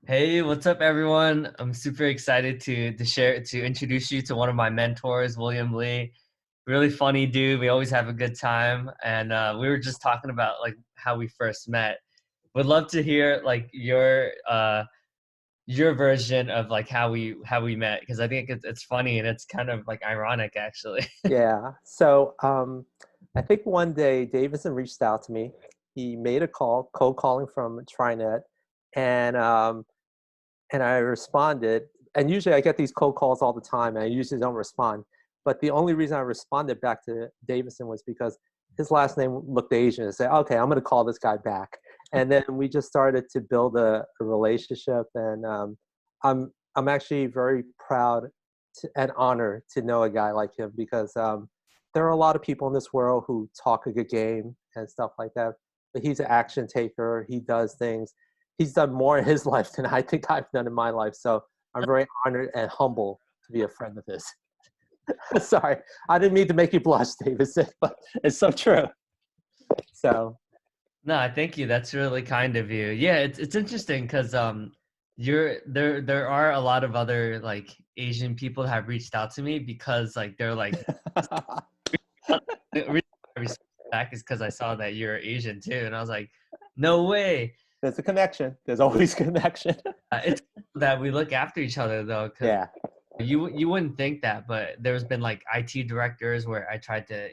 Hey, what's up, everyone? I'm super excited to introduce you to one of my mentors, William Lee. Really funny dude. We always have a good time, and we were just talking about like how we first met. Would love to hear like your version of like how we met because I think it's funny and it's kind of like ironic actually. Yeah. I think one day Davison reached out to me. He made a call, cold calling from Trinet, and um, and I responded. And usually I get these cold calls all the time, and I usually don't respond. But the only reason I responded back to Davison was because his last name looked Asian. And said, "Okay, I'm going to call this guy back." And then we just started to build a relationship, and I'm actually very proud and honored to know a guy like him because there are a lot of people in this world who talk a good game and stuff like that. But he's an action taker. He does things. He's done more in his life than I think I've done in my life. So I'm very honored and humble to be a friend of his. Sorry, I didn't mean to make you blush, Davidson, but it's so true. So No, thank you. That's really kind of you. Yeah, it's interesting because you're there are a lot of other like Asian people have reached out to me because like they're like the reason I responded back is because I saw that you're Asian too, and I was like, no way. there's a connection. There's always connection. It's cool that we look after each other though, because Yeah. you wouldn't think that, but there's been like IT directors where I tried to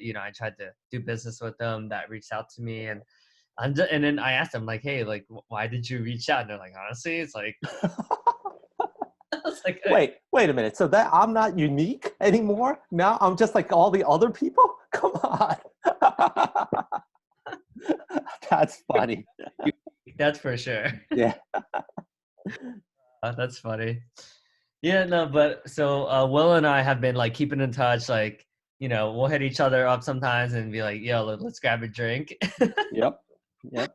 do business with them that reached out to me, and and then I asked them like, hey, like, why did you reach out? And they're like, honestly, it's like, I was like, Wait a minute. So that I'm not unique anymore? Now I'm just like all the other people? Come on. That's funny. that's for sure. Yeah. That's funny. Yeah, no, but so Will and I have been like keeping in touch, like, we'll hit each other up sometimes and be like, yo, let's grab a drink. Yep. Yep.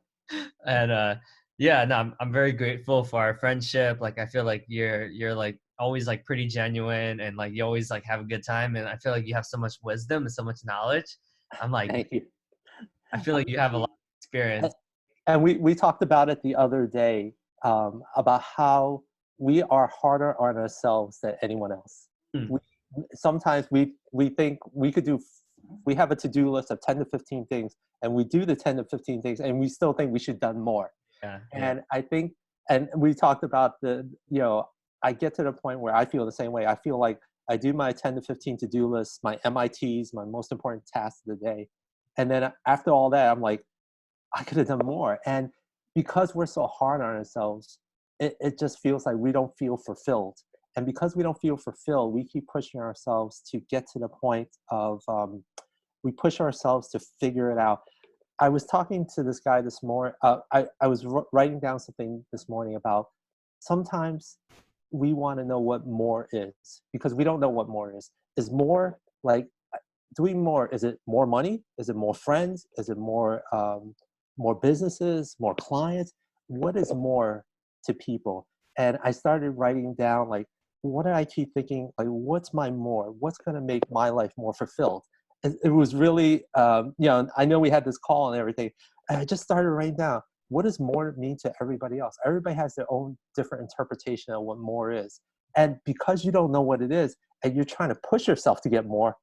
And yeah, no, I'm very grateful for our friendship. Like I feel like you're like always like pretty genuine and like you always like have a good time, and I feel like you have so much wisdom and so much knowledge. I'm like, Thank you. I feel like you have a lot of experience. And we talked about it the other day, about how we are harder on ourselves than anyone else. Hmm. We, sometimes we think we could do, we have a to-do list of 10 to 15 things, and we do the 10 to 15 things, and we still think we should have done more. Yeah, yeah. And I think, and we talked about I get to the point where I feel the same way. I feel like I do my 10 to 15 to-do lists, my MITs, my most important tasks of the day. And then after all that, I'm like, I could have done more. And because we're so hard on ourselves, it just feels like we don't feel fulfilled. And because we don't feel fulfilled, we keep pushing ourselves to get to the point of, we push ourselves to figure it out. I was talking to this guy this morning. I was writing down something this morning about sometimes we want to know what more is because we don't know what more is. Is more like doing more? Is it more money? Is it more friends? Is it more businesses, more clients? What is more to people? And I started writing down like, what did I keep thinking? Like, what's my more? What's going to make my life more fulfilled? It was really, I know we had this call and everything. And I just started writing down, what does more mean to everybody else? Everybody has their own different interpretation of what more is. And because you don't know what it is, and you're trying to push yourself to get more,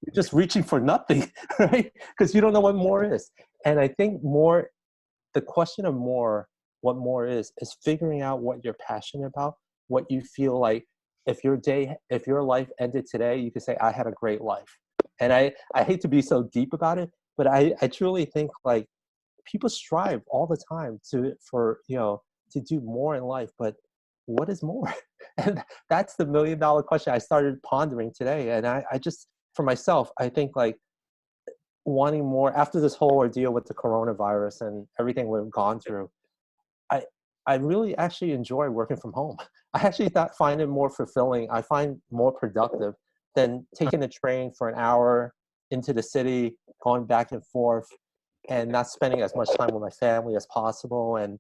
you're just reaching for nothing, right? Because you don't know what more is. And I think more, the question of more, what more is figuring out what you're passionate about, what you feel like if your life ended today, you could say, I had a great life. And I hate to be so deep about it, but I truly think like people strive all the time to do more in life, but what is more? And that's the $1 million question I started pondering today. And I just, for myself, I think like wanting more after this whole ordeal with the coronavirus and everything we've gone through, I I really actually enjoy working from home. I actually find it more fulfilling. I find more productive than taking the train for an hour into the city, going back and forth, and not spending as much time with my family as possible. And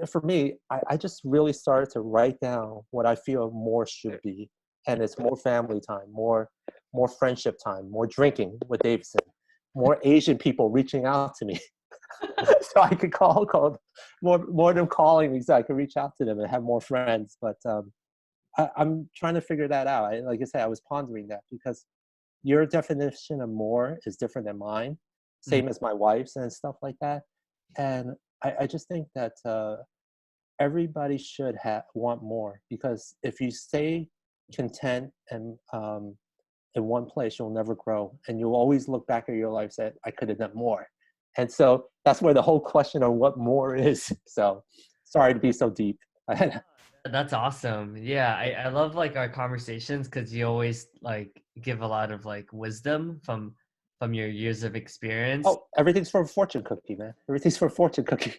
for me, I just really started to write down what I feel more should be, and it's more family time, more friendship time, more drinking with Davidson, more Asian people reaching out to me. so I could call more than calling me, so I could reach out to them and have more friends. But I'm trying to figure that out. Like I said, I was pondering that because your definition of more is different than mine, Mm, same as my wife's and stuff like that. And I just think that everybody should want more, because if you stay content and in one place, you'll never grow, and you'll always look back at your life and say, I could have done more. And so that's where the whole question of what more is. So sorry to be so deep. that's awesome. Yeah, I love like our conversations because you always like give a lot of like wisdom from your years of experience. Oh, everything's for a fortune cookie, man. Everything's for a fortune cookie.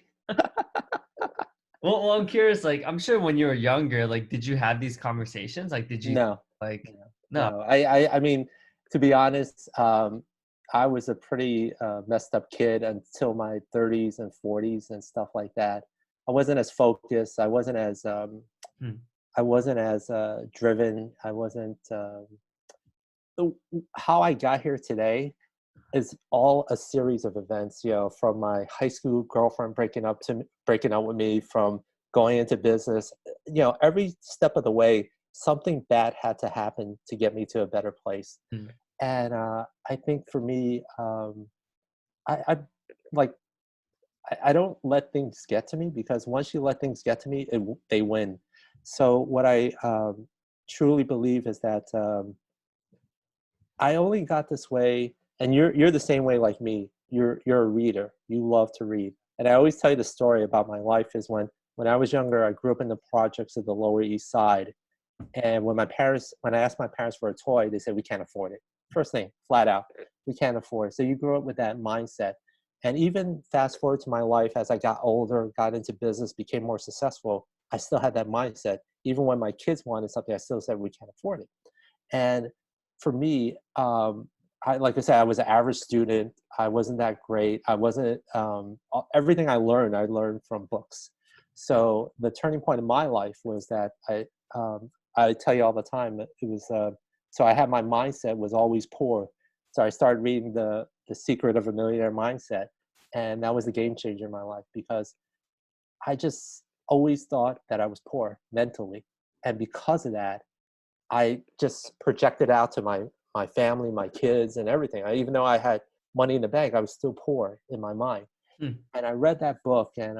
Well, I'm curious, like I'm sure when you were younger, like did you have these conversations? Like did you No, like no, no. no. I mean, to be honest, I was a pretty messed up kid until my 30s and 40s and stuff like that. I wasn't as focused. Hmm. I wasn't as driven. I wasn't. How I got here today is all a series of events. You know, from my high school girlfriend breaking up with me, from going into business. You know, every step of the way, something bad had to happen to get me to a better place. Hmm. And I think for me, I like I don't let things get to me, because once you let things get to me, they win. So what I truly believe is that I only got this way, and you're the same way like me. You're a reader. You love to read, and I always tell you the story about my life is when I was younger, I grew up in the projects of the Lower East Side, and when I asked my parents for a toy, they said we can't afford it. First thing, flat out, we can't afford it. So you grew up with that mindset, and even fast forward to my life as I got older, got into business, became more successful, I still had that mindset. Even when my kids wanted something, I still said we can't afford it. And for me, like I said, I was an average student. I wasn't that great. I wasn't, everything I learned from books. So the turning point in my life was that I tell you all the time, it was, so I had my mindset was always poor. So I started reading the Secret of a Millionaire Mindset. And that was the game changer in my life, because I just always thought that I was poor mentally. And because of that, I just projected out to my family, my kids, and everything. Even though I had money in the bank, I was still poor in my mind. Hmm. And I read that book, and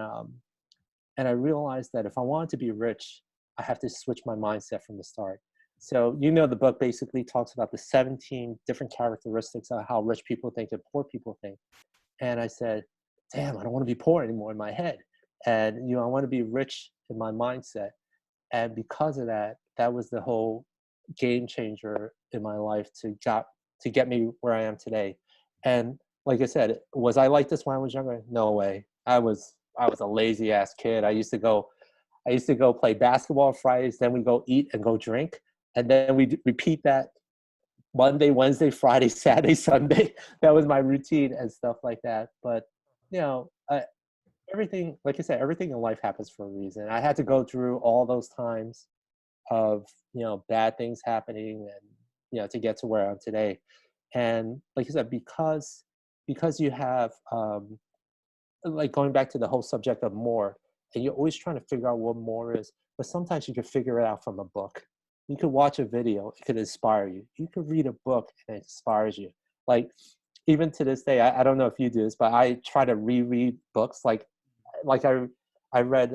I realized that if I wanted to be rich, I have to switch my mindset from the start. So the book basically talks about the 17 different characteristics of how rich people think and poor people think. And I said, damn, I don't want to be poor anymore in my head. And I want to be rich in my mindset. And because of that, that was the whole game changer in my life to get me where I am today. And like I said, was I like this when I was younger? No way. I was a lazy ass kid. I used to go play basketball on Fridays, then we go eat and go drink, and then we repeat that Monday, Wednesday, Friday, Saturday, Sunday. That was my routine and stuff like that. But you know, everything, like I said, everything in life happens for a reason. I had to go through all those times of bad things happening, and to get to where I'm today. And like I said, because you have like, going back to the whole subject of more, and you're always trying to figure out what more is, but sometimes you can figure it out from a book. You could watch a video, it could inspire you. You could read a book and it inspires you. Like, even to this day, I don't know if you do this, but I try to reread books. Like I read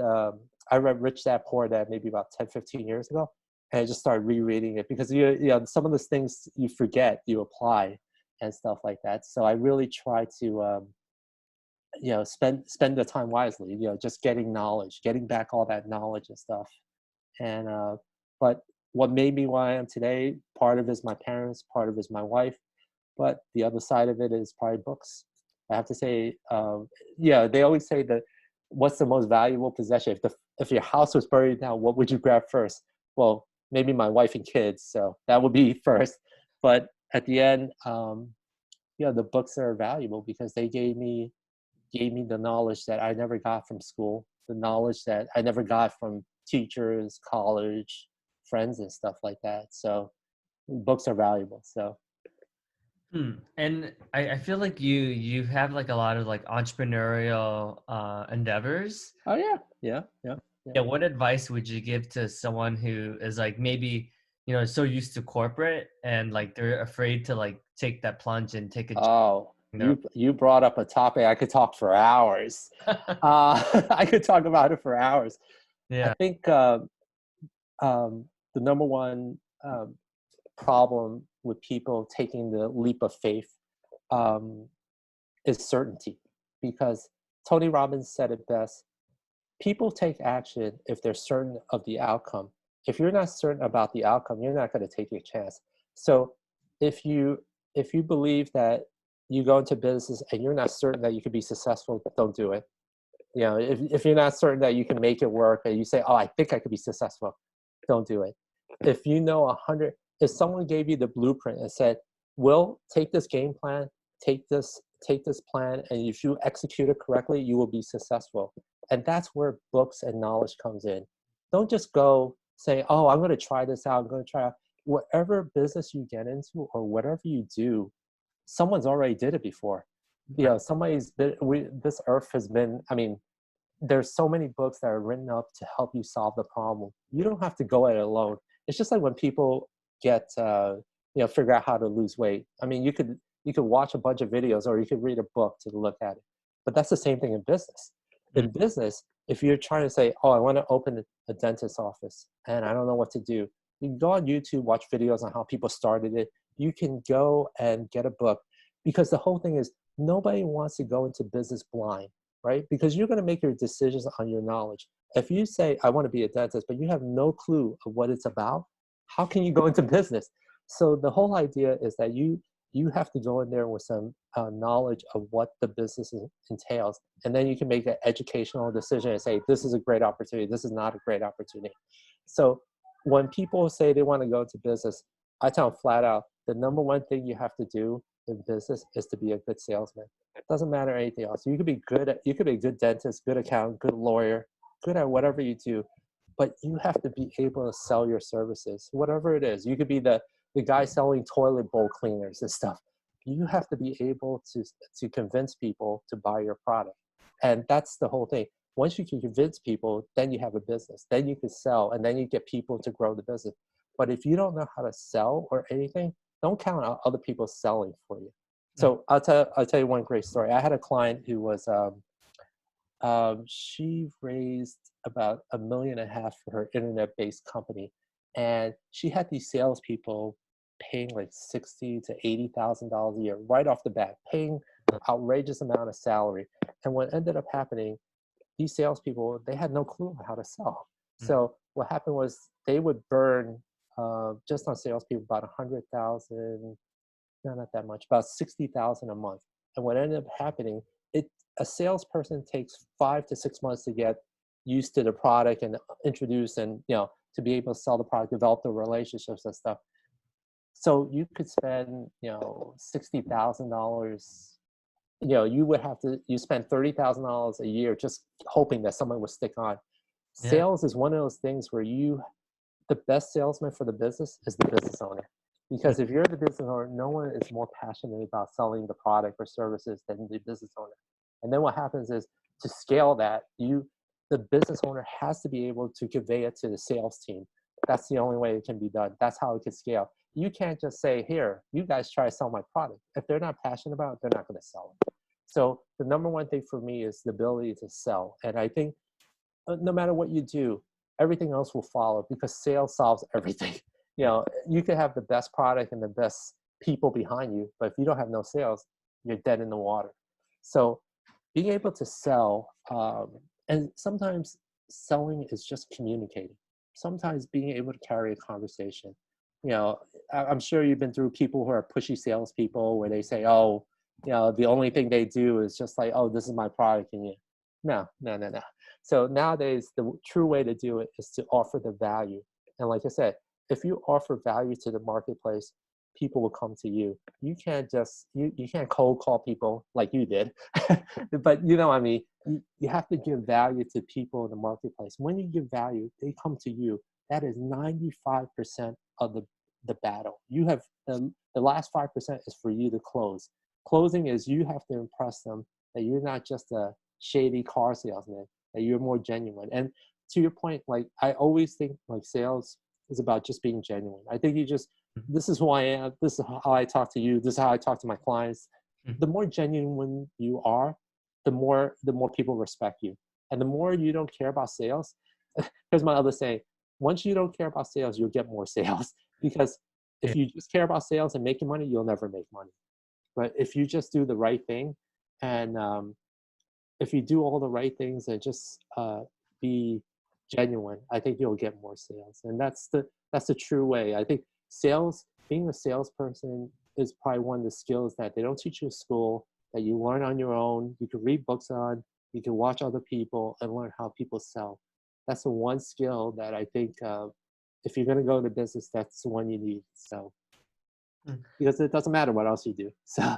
I read Rich Dad Poor Dad maybe about 10, 15 years ago, and I just started rereading it, because some of those things you forget, you apply and stuff like that. So I really try to spend the time wisely, just getting knowledge, getting back all that knowledge and stuff. And but what made me where I am today, part of it is my parents, part of it is my wife, but the other side of it is probably books. I have to say, yeah, they always say that what's the most valuable possession? If your house was buried down, what would you grab first? Well, maybe my wife and kids, so that would be first. But at the end, the books are valuable because they gave me the knowledge that I never got from school, the knowledge that I never got from teachers, college, friends, and stuff like that. So books are valuable. So And I feel like you have like a lot of like entrepreneurial endeavors. Oh yeah, yeah, yeah, yeah. Yeah, what advice would you give to someone who is like maybe, so used to corporate and like they're afraid to like take that plunge and take a job Oh, in their you brought up a topic I could talk for hours. I could talk about it for hours. I Yeah. think the number one problem with people taking the leap of faith um, is certainty, because Tony Robbins said it best. People take action if they're certain of the outcome. If you're not certain about the outcome, you're not going to take a chance. So if you believe that you go into business and you're not certain that you could be successful, don't do it. If you're not certain that you can make it work, and you say, oh, I think I could be successful, don't do it. If you know 100, if someone gave you the blueprint and said, Will, take this game plan, take this plan, and if you execute it correctly, you will be successful. And that's where books and knowledge comes in. Don't just go say, oh, I'm going to try this out, I'm going to try out. Whatever business you get into or whatever you do, someone's already did it before. Somebody's been, this earth has been, I mean, there's so many books that are written up to help you solve the problem. You don't have to go at it alone. It's just like when people get, figure out how to lose weight. I mean, you could watch a bunch of videos or you could read a book to look at it. But that's the same thing in business. Mm. In business, if you're trying to say, oh, I want to open a dentist office and I don't know what to do, you can go on YouTube, watch videos on how people started it. You can go and get a book, because the whole thing is nobody wants to go into business blind, right? Because you're going to make your decisions on your knowledge. If you say, I want to be a dentist, but you have no clue of what it's about, how can you go into business? So the whole idea is that you have to go in there with some knowledge of what the business entails, and then you can make an educational decision and say, this is a great opportunity, this is not a great opportunity. So when people say they want to go into business, I tell them flat out, the number one thing you have to do in business is to be a good salesman. It doesn't matter anything else. You could be a good dentist, good accountant, good lawyer, good at whatever you do, but you have to be able to sell your services, whatever it is. You could be the guy selling toilet bowl cleaners and stuff. You have to be able to convince people to buy your product. And that's the whole thing. Once you can convince people, then you have a business. Then you can sell, and then you get people to grow the business. But if you don't know how to sell or anything, don't count on other people selling for you. Mm. So I'll tell you one great story. I had a client who was she raised about $1.5 million for her internet-based company, and she had these salespeople paying like $60,000 to $80,000 a year right off the bat, paying outrageous amount of salary. And what ended up happening, these salespeople, they had no clue how to sell. Mm. So what happened was they would burn just on salespeople about 100,000, no, not that much, about 60,000 a month. And what ended up happening, it a salesperson takes 5 to 6 months to get used to the product and introduce, and to be able to sell the product, develop the relationships and stuff. So you could spend $60,000. You spend $30,000 a year just hoping that someone would stick on. Yeah. Sales is one of those things where the best salesman for the business is the business owner. Mm. Because if you're the business owner, no one is more passionate about selling the product or services than the business owner. And then what happens is, to scale that, the business owner has to be able to convey it to the sales team. That's the only way it can be done. That's how it can scale. You can't just say, here, you guys try to sell my product. If they're not passionate about it, they're not going to sell it. So the number one thing for me is the ability to sell. And I think no matter what you do, everything else will follow, because sales solves everything. You could have the best product and the best people behind you, but if you don't have no sales, you're dead in the water. So being able to sell, and sometimes selling is just communicating. Sometimes being able to carry a conversation. I'm sure you've been through people who are pushy salespeople where they say, oh, the only thing they do is just like, oh, this is my product. And no, no, no, no. So nowadays, the true way to do it is to offer the value. And like I said, if you offer value to the marketplace, people will come to you. You can't just, you can't cold call people like you did. But what I mean, you have to give value to people in the marketplace. When you give value, they come to you. That is 95% of the battle. You have the last 5% is for you to close. Closing is you have to impress them that you're not just a shady car salesman, that you're more genuine. And to your point, like I always think like sales is about just being genuine. I think you just, this is who I am. This is how I talk to you. This is how I talk to my clients. Mhm. The more genuine you are, the more people respect you. And the more you don't care about sales, here's my other saying, once you don't care about sales, you'll get more sales. Because Yeah. if you just care about sales and making money, you'll never make money. But if you just do the right thing, and if you do all the right things and just be genuine, I think you'll get more sales. And that's the true way. I think sales, being a salesperson, is probably one of the skills that they don't teach you in school, that you learn on your own. You can read books on, you can watch other people and learn how people sell. That's the one skill that I think if you're going to go into business, that's the one you need. So Mm. because it doesn't matter what else you do. So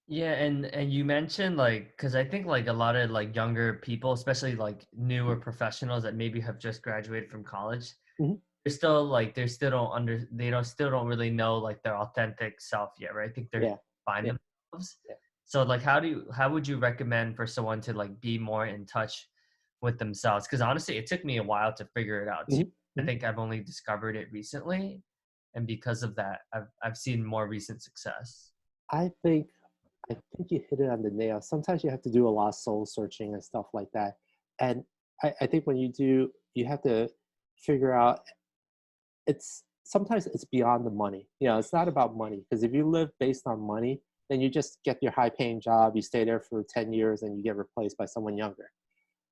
Yeah, and you mentioned like, because I think like a lot of like younger people, especially like newer professionals that maybe have just graduated from college, mhm, they're still like they don't still don't really know like their authentic self yet, right? I think they're yeah, find yeah, themselves. yeah. So like how would you recommend for someone to like be more in touch with themselves? Because honestly, it took me a while to figure it out too. Mhm, I mhm. think I've only discovered it recently, and because of that, I've seen more recent success. I think I think you hit it on the nail. Sometimes you have to do a lot of soul searching and stuff like that. And I think when you do, you have to figure out it's sometimes it's beyond the money. You know, it's not about money. Because if you live based on money, then you just get your high paying job, you stay there for 10 years and you get replaced by someone younger.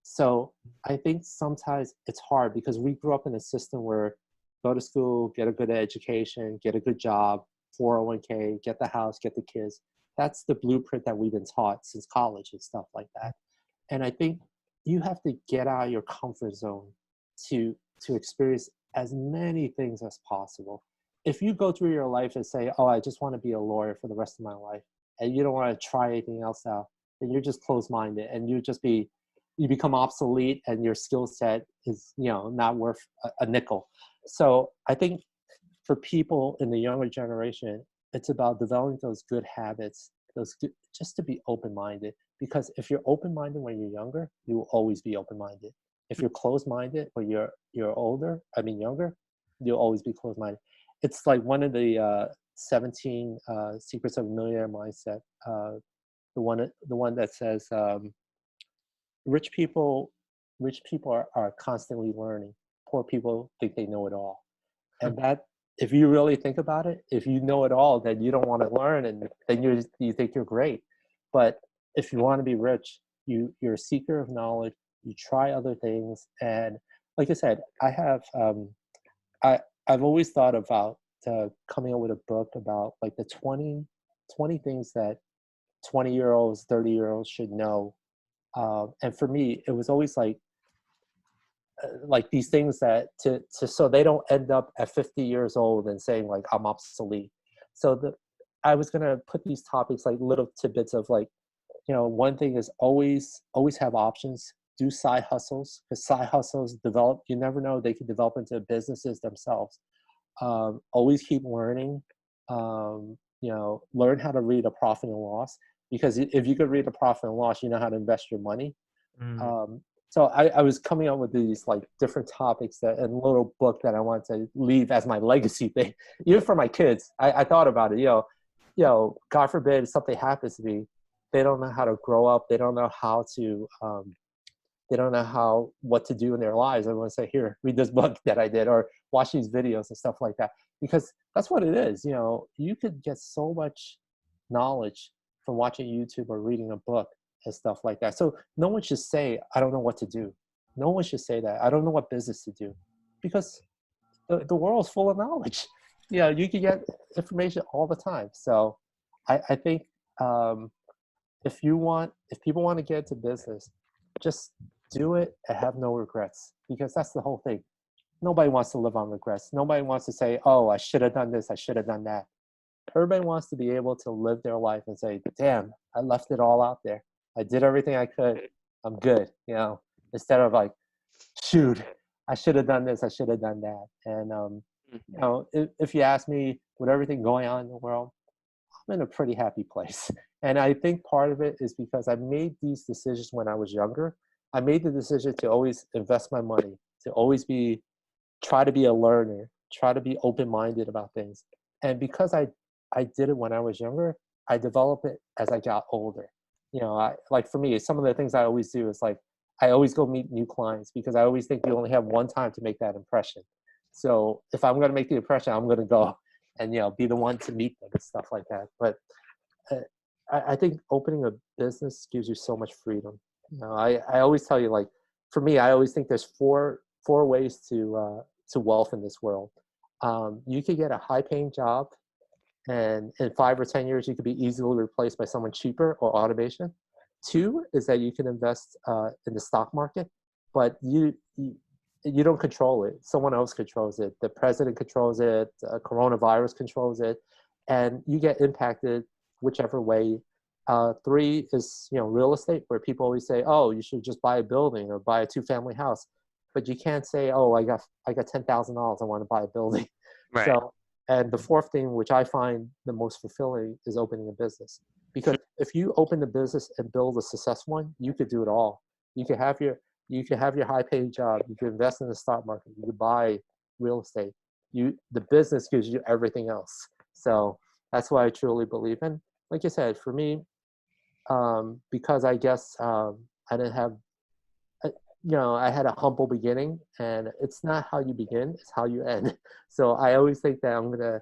So I think sometimes it's hard because we grew up in a system where go to school, get a good education, get a good job, 401k, get the house, get the kids. That's the blueprint that we've been taught since college and stuff like that. And I think you have to get out of your comfort zone to experience as many things as possible. If you go through your life and say, "Oh, I just want to be a lawyer for the rest of my life," and you don't want to try anything else out, then you're just closed-minded, and you become obsolete, and your skill set is not worth a nickel. So I think for people in the younger generation, it's about developing those good habits, just to be open-minded. Because if you're open-minded when you're younger, you will always be open-minded. If you're closed-minded when you're older, I mean younger, you'll always be closed-minded. It's like one of the 17 secrets of a millionaire mindset. The one that says rich people rich people are constantly learning. Poor people think they know it all. And that, if you really think about it, if you know it all, then you don't want to learn, and then you think you're great. But if you want to be rich, you're a seeker of knowledge. You try other things, and like I said, I I've always thought about coming up with a book about like the 20 things that 20-year-olds, 30-year-olds should know. And for me, it was always like these things that to so they don't end up at 50 years old and saying like I'm obsolete. So I was going to put these topics like little tidbits of like, one thing is always have options. Do side hustles, because side hustles develop, you never know, they can develop into businesses themselves. Always keep learning. Learn how to read a profit and loss, because if you could read a profit and loss, you know how to invest your money. Mm. So I was coming up with these like different topics that and little book that I want to leave as my legacy thing, even for my kids. I thought about it. God forbid something happens to me, they don't know how to grow up. They don't know how to. They don't know what to do in their lives. I want to say, here, read this book that I did, or watch these videos and stuff like that, because that's what it is. You could get so much knowledge from watching YouTube or reading a book and stuff like that. So no one should say, I don't know what to do. No one should say that. I don't know what business to do, because the world's full of knowledge. You can get information all the time. So I think um, if people want to get into business, just do it and have no regrets, because that's the whole thing. Nobody wants to live on regrets. Nobody wants to say, oh, I should have done this, I should have done that. Everybody wants to be able to live their life and say, damn, I left it all out there. I did everything I could. I'm good, instead of like, shoot, I should have done this, I should have done that. And Mm. You know, if you ask me, with everything going on in the world, I'm in a pretty happy place. And I think part of it is because I made these decisions when I was younger. I made the decision to always invest my money, to always try to be a learner, try to be open-minded about things. And because I did it when I was younger, I developed it as I got older. You know, like for me, some of the things I always do is like I always go meet new clients because I always think you only have one time to make that impression. So if I'm going to make the impression, I'm going to go and be the one to meet them and stuff like that. But uh, I think opening a business gives you so much freedom. I always tell you, like, for me, I always think there's four ways to wealth in this world. You could get a high paying job, and in 5 or 10 years, you could be easily replaced by someone cheaper or automation. Two is that you can invest in the stock market, but you don't control it. Someone else controls it. The president controls it. Coronavirus controls it, and you get impacted whichever way. Three is real estate, where people always say, "Oh, you should just buy a building or buy a two-family house," but you can't say, "Oh, I got $10,000. I want to buy a building." Right. So, and the fourth thing, which I find the most fulfilling, is opening a business. Because if you open a business and build a successful one, you could do it all. You could have your high paying job. You could invest in the stock market. You could buy real estate. The business gives you everything else. So that's what I truly believe in. Like you said, for me, because I guess I didn't have, uh, I had a humble beginning, and it's not how you begin, it's how you end. So I always think that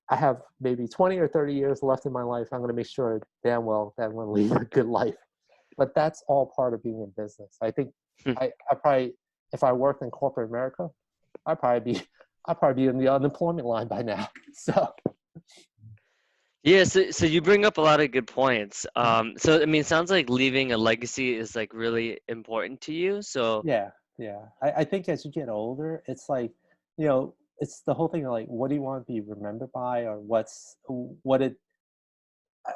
I have maybe 20 or 30 years left in my life. I'm going to make sure damn well that I'm going to lead a good life. But that's all part of being in business. I think I probably, if I worked in corporate America, I'd probably be in the unemployment line by now. So Yeah, so you bring up a lot of good points. So I mean, it sounds like leaving a legacy is like really important to you. So yeah, yeah. I think as you get older, it's like, it's the whole thing of like, what do you want to be remembered by, or what it,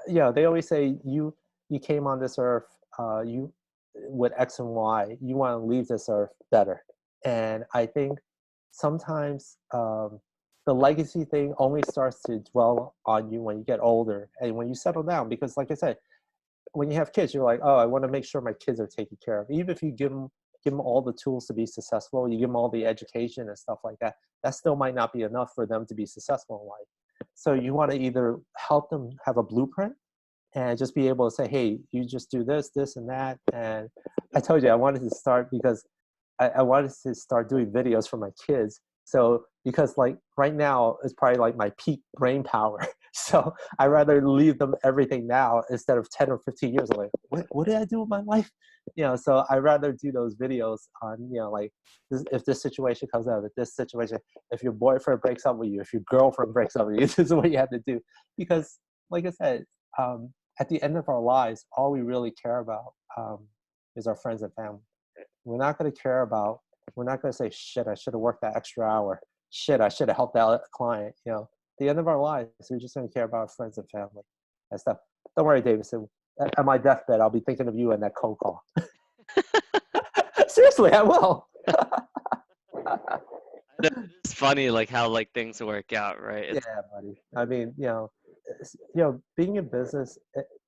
they always say you came on this earth, you with X and Y, you want to leave this earth better. And I think sometimes the legacy thing only starts to dwell on you when you get older and when you settle down. Because, like I said, when you have kids, you're like, oh, I want to make sure my kids are taken care of. Even if you give them all the tools to be successful, you give them all the education and stuff like that. That still might not be enough for them to be successful in life. So you want to either help them have a blueprint and just be able to say, hey, you just do this, this, and that. And I told you I wanted to start because I wanted to start doing videos for my kids. So because like right now is probably like my peak brain power. So I rather leave them everything now instead of 10 or 15 years like, what did I do with my life? So I rather do those videos on, like if this situation comes out, if this situation, if your boyfriend breaks up with you, if your girlfriend breaks up with you, this is what you have to do. Because like I said, at the end of our lives, all we really care about is our friends and family. We're not going to care about, we're not going to say, shit, I should have worked that extra hour. Shit, I should have helped that client. At the end of our lives, we're just going to care about our friends and family and stuff. Don't worry, Davidson. At my deathbed, I'll be thinking of you in that cold call. Seriously, I will. it's funny like how like things work out, right? Yeah, It's buddy. I mean, being in business,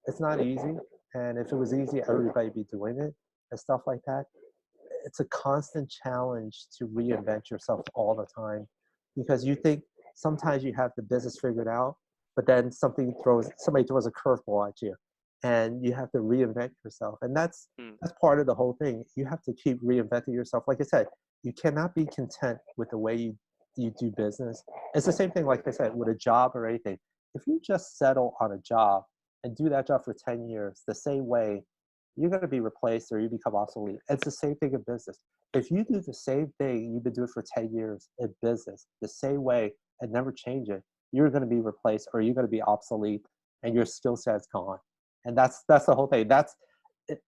it's not easy. And if it was easy, everybody'd be doing it and stuff like that. It's a constant challenge to reinvent yourself all the time because you think sometimes you have the business figured out, but then somebody throws a curveball at you and you have to reinvent yourself. And mm, that's part of the whole thing. You have to keep reinventing yourself. Like I said, you cannot be content with the way you do business. It's the same thing, like I said, with a job or anything. If you just settle on a job and do that job for 10 years the same way, you're going to be replaced or you become obsolete. It's the same thing in business. If you do the same thing you've been doing for 10 years in business, the same way and never change it, you're going to be replaced or you're going to be obsolete and your skill set's gone. And that's the whole thing. That's,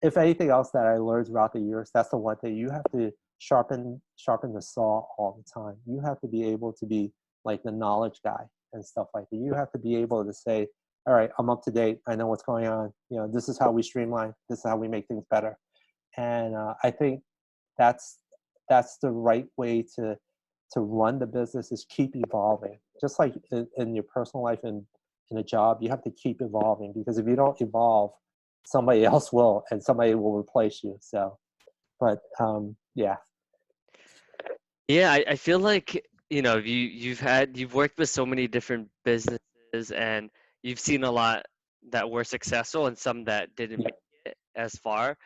if anything else that I learned throughout the years, that's the one thing. You have to sharpen the saw all the time. You have to be able to be like the knowledge guy and stuff like that. You have to be able to say, all right, I'm up to date. I know what's going on. This is how we streamline. This is how we make things better. And I think that's that's the right way to run the business is keep evolving. Just like in your personal life and in a job, you have to keep evolving, because if you don't evolve, somebody else will, and somebody will replace you. So, but yeah. Yeah, I feel like, you've worked with so many different businesses, and you've seen a lot that were successful and some that didn't Yeah. make it as far.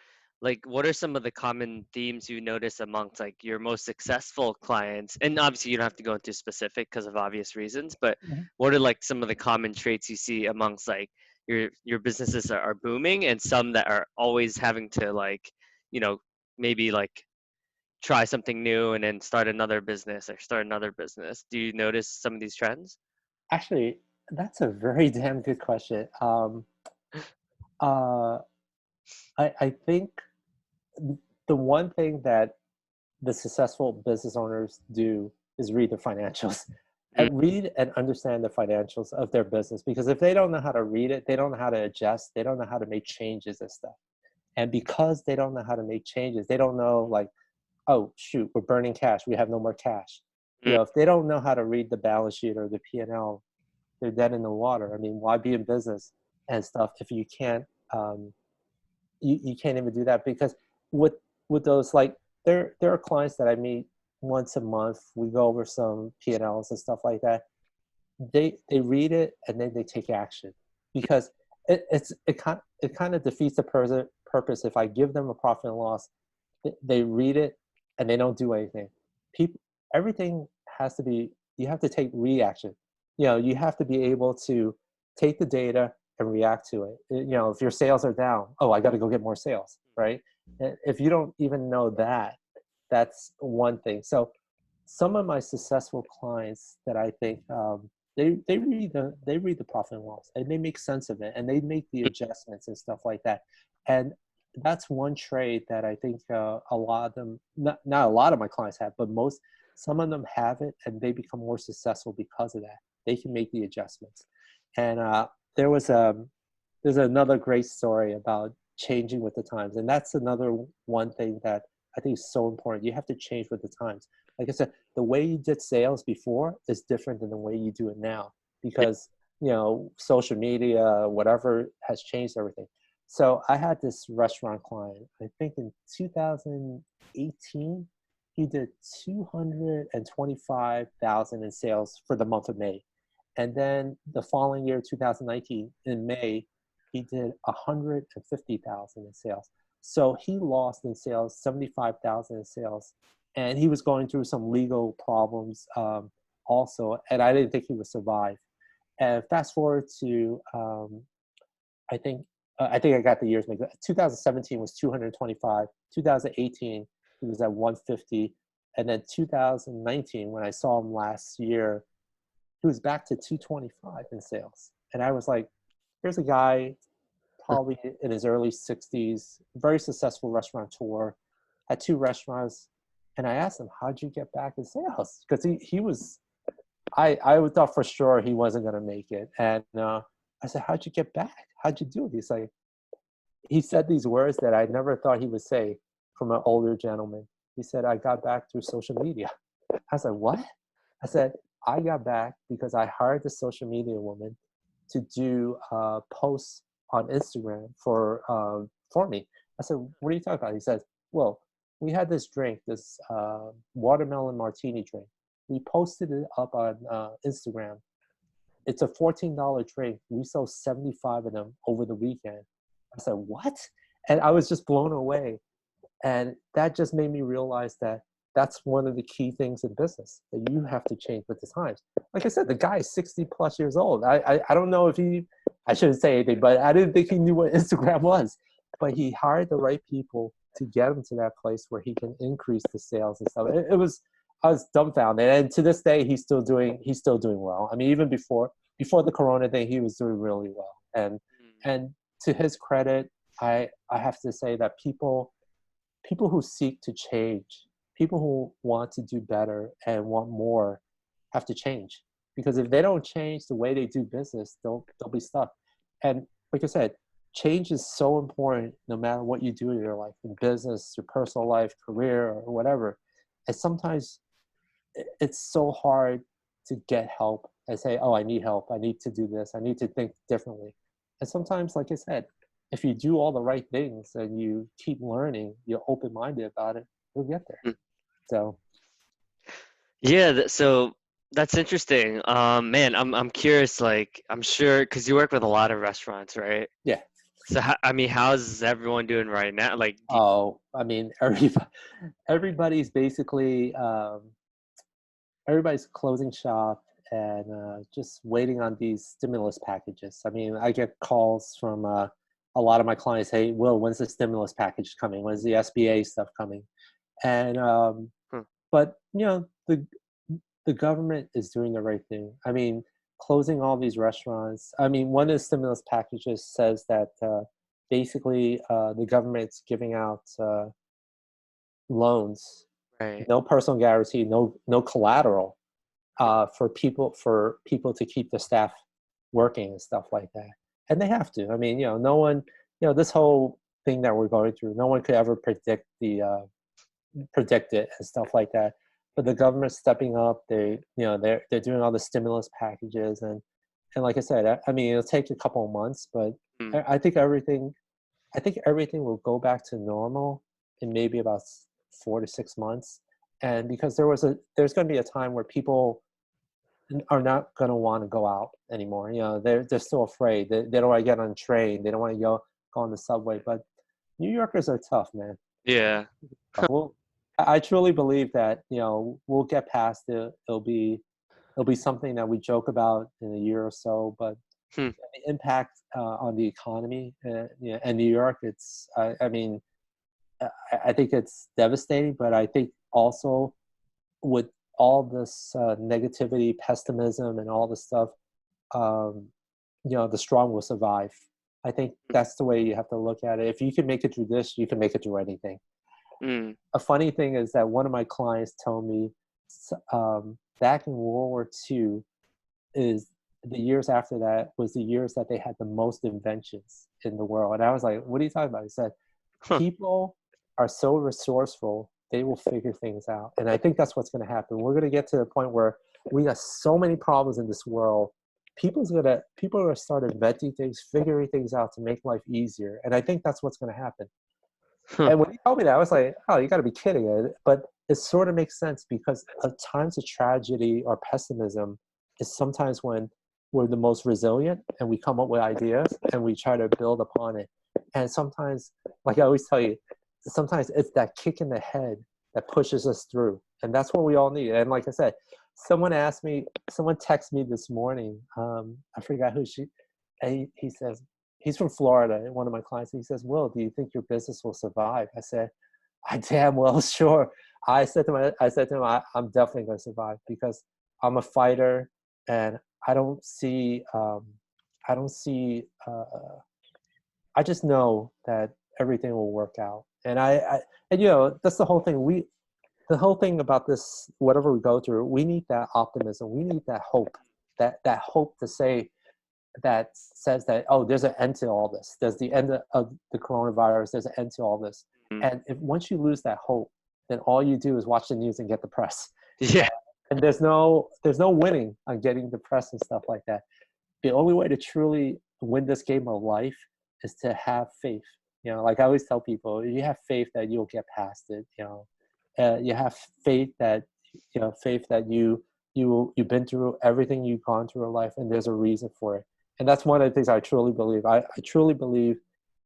Like, what are some of the common themes you notice amongst like your most successful clients? And obviously you don't have to go into specific because of obvious reasons, but Mhm. what are like some of the common traits you see amongst like your businesses that are booming and some that are always having to like, you know, maybe like try something new and then start another business or start another business? Do you notice some of these trends? Actually, that's a very damn good question. Uh, I think the one thing that the successful business owners do is read the financials Mm, and read and understand the financials of their business, because if they don't know how to read it, they don't know how to adjust, they don't know how to make changes and stuff. And because they don't know how to make changes, they don't know, like, oh shoot, we're burning cash, we have no more cash. You mm, know, if they don't know how to read the balance sheet or the P&L, they're dead in the water. I mean, why be in business and stuff if you can't um, you can't even do that? Because with those, like, there are clients that I meet once a month. We go over some P&Ls and stuff like that. They read it and then they take action, because it kind of defeats the purpose if I give them a profit and loss. They read it and they don't do anything. People, everything has to be, you have to take reaction. You know, you have to be able to take the data and react to it. You know, if your sales are down, oh, I got to go get more sales, right? If you don't even know that, that's one thing. So some of my successful clients that I think they read the profit and loss and they make sense of it and they make the adjustments and stuff like that. And that's one trait that I think a lot of them, not a lot of my clients have, but most, some of them have it, and they become more successful because of that. They can make the adjustments. And there was there's another great story about changing with the times, and that's another one thing that I think is so important. You have to change with the times. Like I said, the way you did sales before is different than the way you do it now, yeah. because you know, social media, whatever, has changed everything. So I had this restaurant client, I think in 2018, he did 225,000 in sales for the month of May. And then the following year, 2019, in May, he did 150,000 in sales. So he lost in sales, 75,000 in sales. And he was going through some legal problems also. And I didn't think he would survive. And fast forward to I think I think I got the years mixed up. 2017 was 225. 2018 he was at 150, and then 2019 when I saw him last year, he was back to 225 in sales. And I was like, here's a guy probably in his early 60s, very successful restaurateur, had two restaurants, and I asked him, how'd you get back in sales? Because he was, I thought for sure he wasn't going to make it. And I said, how'd you get back? How'd you do it? He's like, he said these words that I never thought he would say from an older gentleman. He said, I got back through social media. I said, what? I said, I got back because I hired the social media woman to do posts on Instagram for me. I said, what are you talking about? He says, well, we had this drink, this watermelon martini drink. We posted it up on Instagram. It's a $14 drink. We sold 75 of them over the weekend. I said, what? And I was just blown away. And that just made me realize that that's one of the key things in business, that you have to change with the times. Like I said, the guy is 60 plus years old. I don't know if he, I shouldn't say anything, but I didn't think he knew what Instagram was. But he hired the right people to get him to that place where he can increase the sales and stuff. It was, I was dumbfounded. And to this day, he's still doing well. I mean, even before the Corona thing, he was doing really well. And to his credit, I have to say that people who seek to change, people who want to do better and want more, have to change. Because if they don't change the way they do business, they'll be stuck. And like I said, change is so important no matter what you do in your life, in business, your personal life, career, or whatever. And sometimes it's so hard to get help and say, oh, I need help. I need to do this. I need to think differently. And sometimes, like I said, if you do all the right things and you keep learning, you're open-minded about it, you'll get there. Mm. So Yeah, so that's interesting. Man, I'm curious. Like, I'm sure because you work with a lot of restaurants, right? yeah. So, I mean, how's everyone doing right now? Like, Oh, I mean, everybody's basically everybody's closing shop and just waiting on these stimulus packages. I mean, I get calls from a lot of my clients. Hey, Will, when's the stimulus package coming? When's the SBA stuff coming? And hmm, but the government is doing the right thing. I mean, closing all these restaurants. I mean, one of the stimulus packages says that basically the government's giving out loans, right. no personal guarantee, no collateral, for people to keep the staff working and stuff like that. And they have to. I mean, no one, this whole thing that we're going through, no one could ever predict it and stuff like that. But the government's stepping up. They're doing all the stimulus packages and like I said, I mean, it'll take a couple of months, but Mm, I think everything will go back to normal in maybe about 4 to 6 months. And because there's going to be a time where people are not going to want to go out anymore. They're still afraid. They don't want to get on a train. They don't want to go on the subway. But New Yorkers are tough, man. yeah. Well, I truly believe that we'll get past it. It'll be something that we joke about in a year or so. But Hmm, the impact on the economy, and New York, I mean, I think it's devastating. But I think also with all this negativity, pessimism, and all this stuff, um, the strong will survive. I think that's the way you have to look at it. If you can make it through this, you can make it through anything. mm, A funny thing is that one of my clients told me back in World War II, is the years after that was the years that they had the most inventions in the world. And I was like, what are you talking about? He said, huh, people are so resourceful, they will figure things out. And I think that's what's going to happen. We're going to get to the point where we got so many problems in this world. People are going to start inventing things, figuring things out to make life easier. And I think that's what's going to happen. huh, And when he told me that, I was like, oh, you got to be kidding. But it sort of makes sense because at times of tragedy or pessimism is sometimes when we're the most resilient and we come up with ideas and we try to build upon it. And sometimes, like I always tell you, sometimes it's that kick in the head that pushes us through. And that's what we all need. And like I said, someone texted me this morning. I forgot who and he says, he's from Florida, one of my clients. He says, Will, do you think your business will survive? I said, I damn well sure. I said to him, I'm definitely going to survive because I'm a fighter, and I don't see, I don't see, I just know that everything will work out. And and that's the whole thing. The whole thing about this, whatever we go through, we need that optimism. We need that hope, that hope to say, that says that, oh, there's an end to all this. There's the end of the coronavirus. There's an end to all this. mm. And if once you lose that hope, then all you do is watch the news and get depressed. Yeah. And there's no winning on getting depressed and stuff like that. The only way to truly win this game of life is to have faith. Like I always tell people, you have faith that you'll get past it. You have faith that you've been through everything you've gone through in life, and there's a reason for it. And that's one of the things I truly believe. I truly believe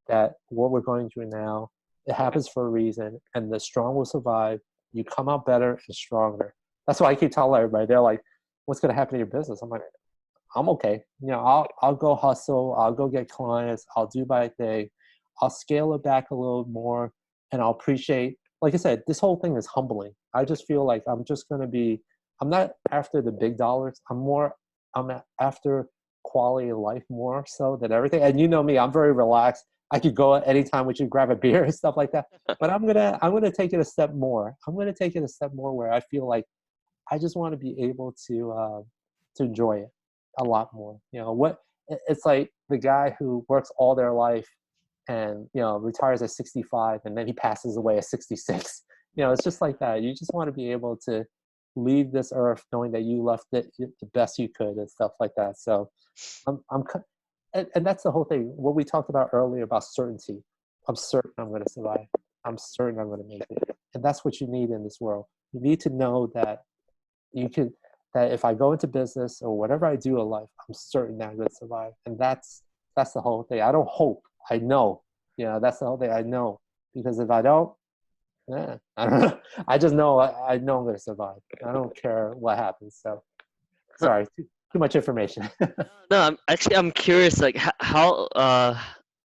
that what we're going through now, it happens for a reason, and the strong will survive. You come out better and stronger. That's why I keep telling everybody. They're like, "What's going to happen to your business?" I'm like, "I'm okay. I'll go hustle. I'll go get clients. I'll do my thing. I'll scale it back a little more, and I'll appreciate." Like I said, this whole thing is humbling. I just feel like I'm just going to be. I'm not after the big dollars. I'm after quality of life more so than everything. And you know me, I'm very relaxed. I could go at any time with you, grab a beer and stuff like that. But I'm gonna take it a step more. I'm gonna take it a step more where I feel like I just want to be able to enjoy it a lot more. It's like the guy who works all their life and retires at 65 and then he passes away at 66. It's just like that. You just want to be able to leave this earth knowing that you left it the best you could and stuff like that. So I'm and that's the whole thing. What we talked about earlier about certainty. I'm certain I'm going to survive. I'm certain I'm going to make it. And that's what you need in this world. You need to know that you can, that if I go into business or whatever I do in life, I'm certain that I'm going to survive. And that's the whole thing. I don't hope. I know. That's the whole thing. I know, because if I don't, I don't know. I just know. I know I'm going to survive. I don't care what happens. So sorry, too much information. No, I'm curious. Like, how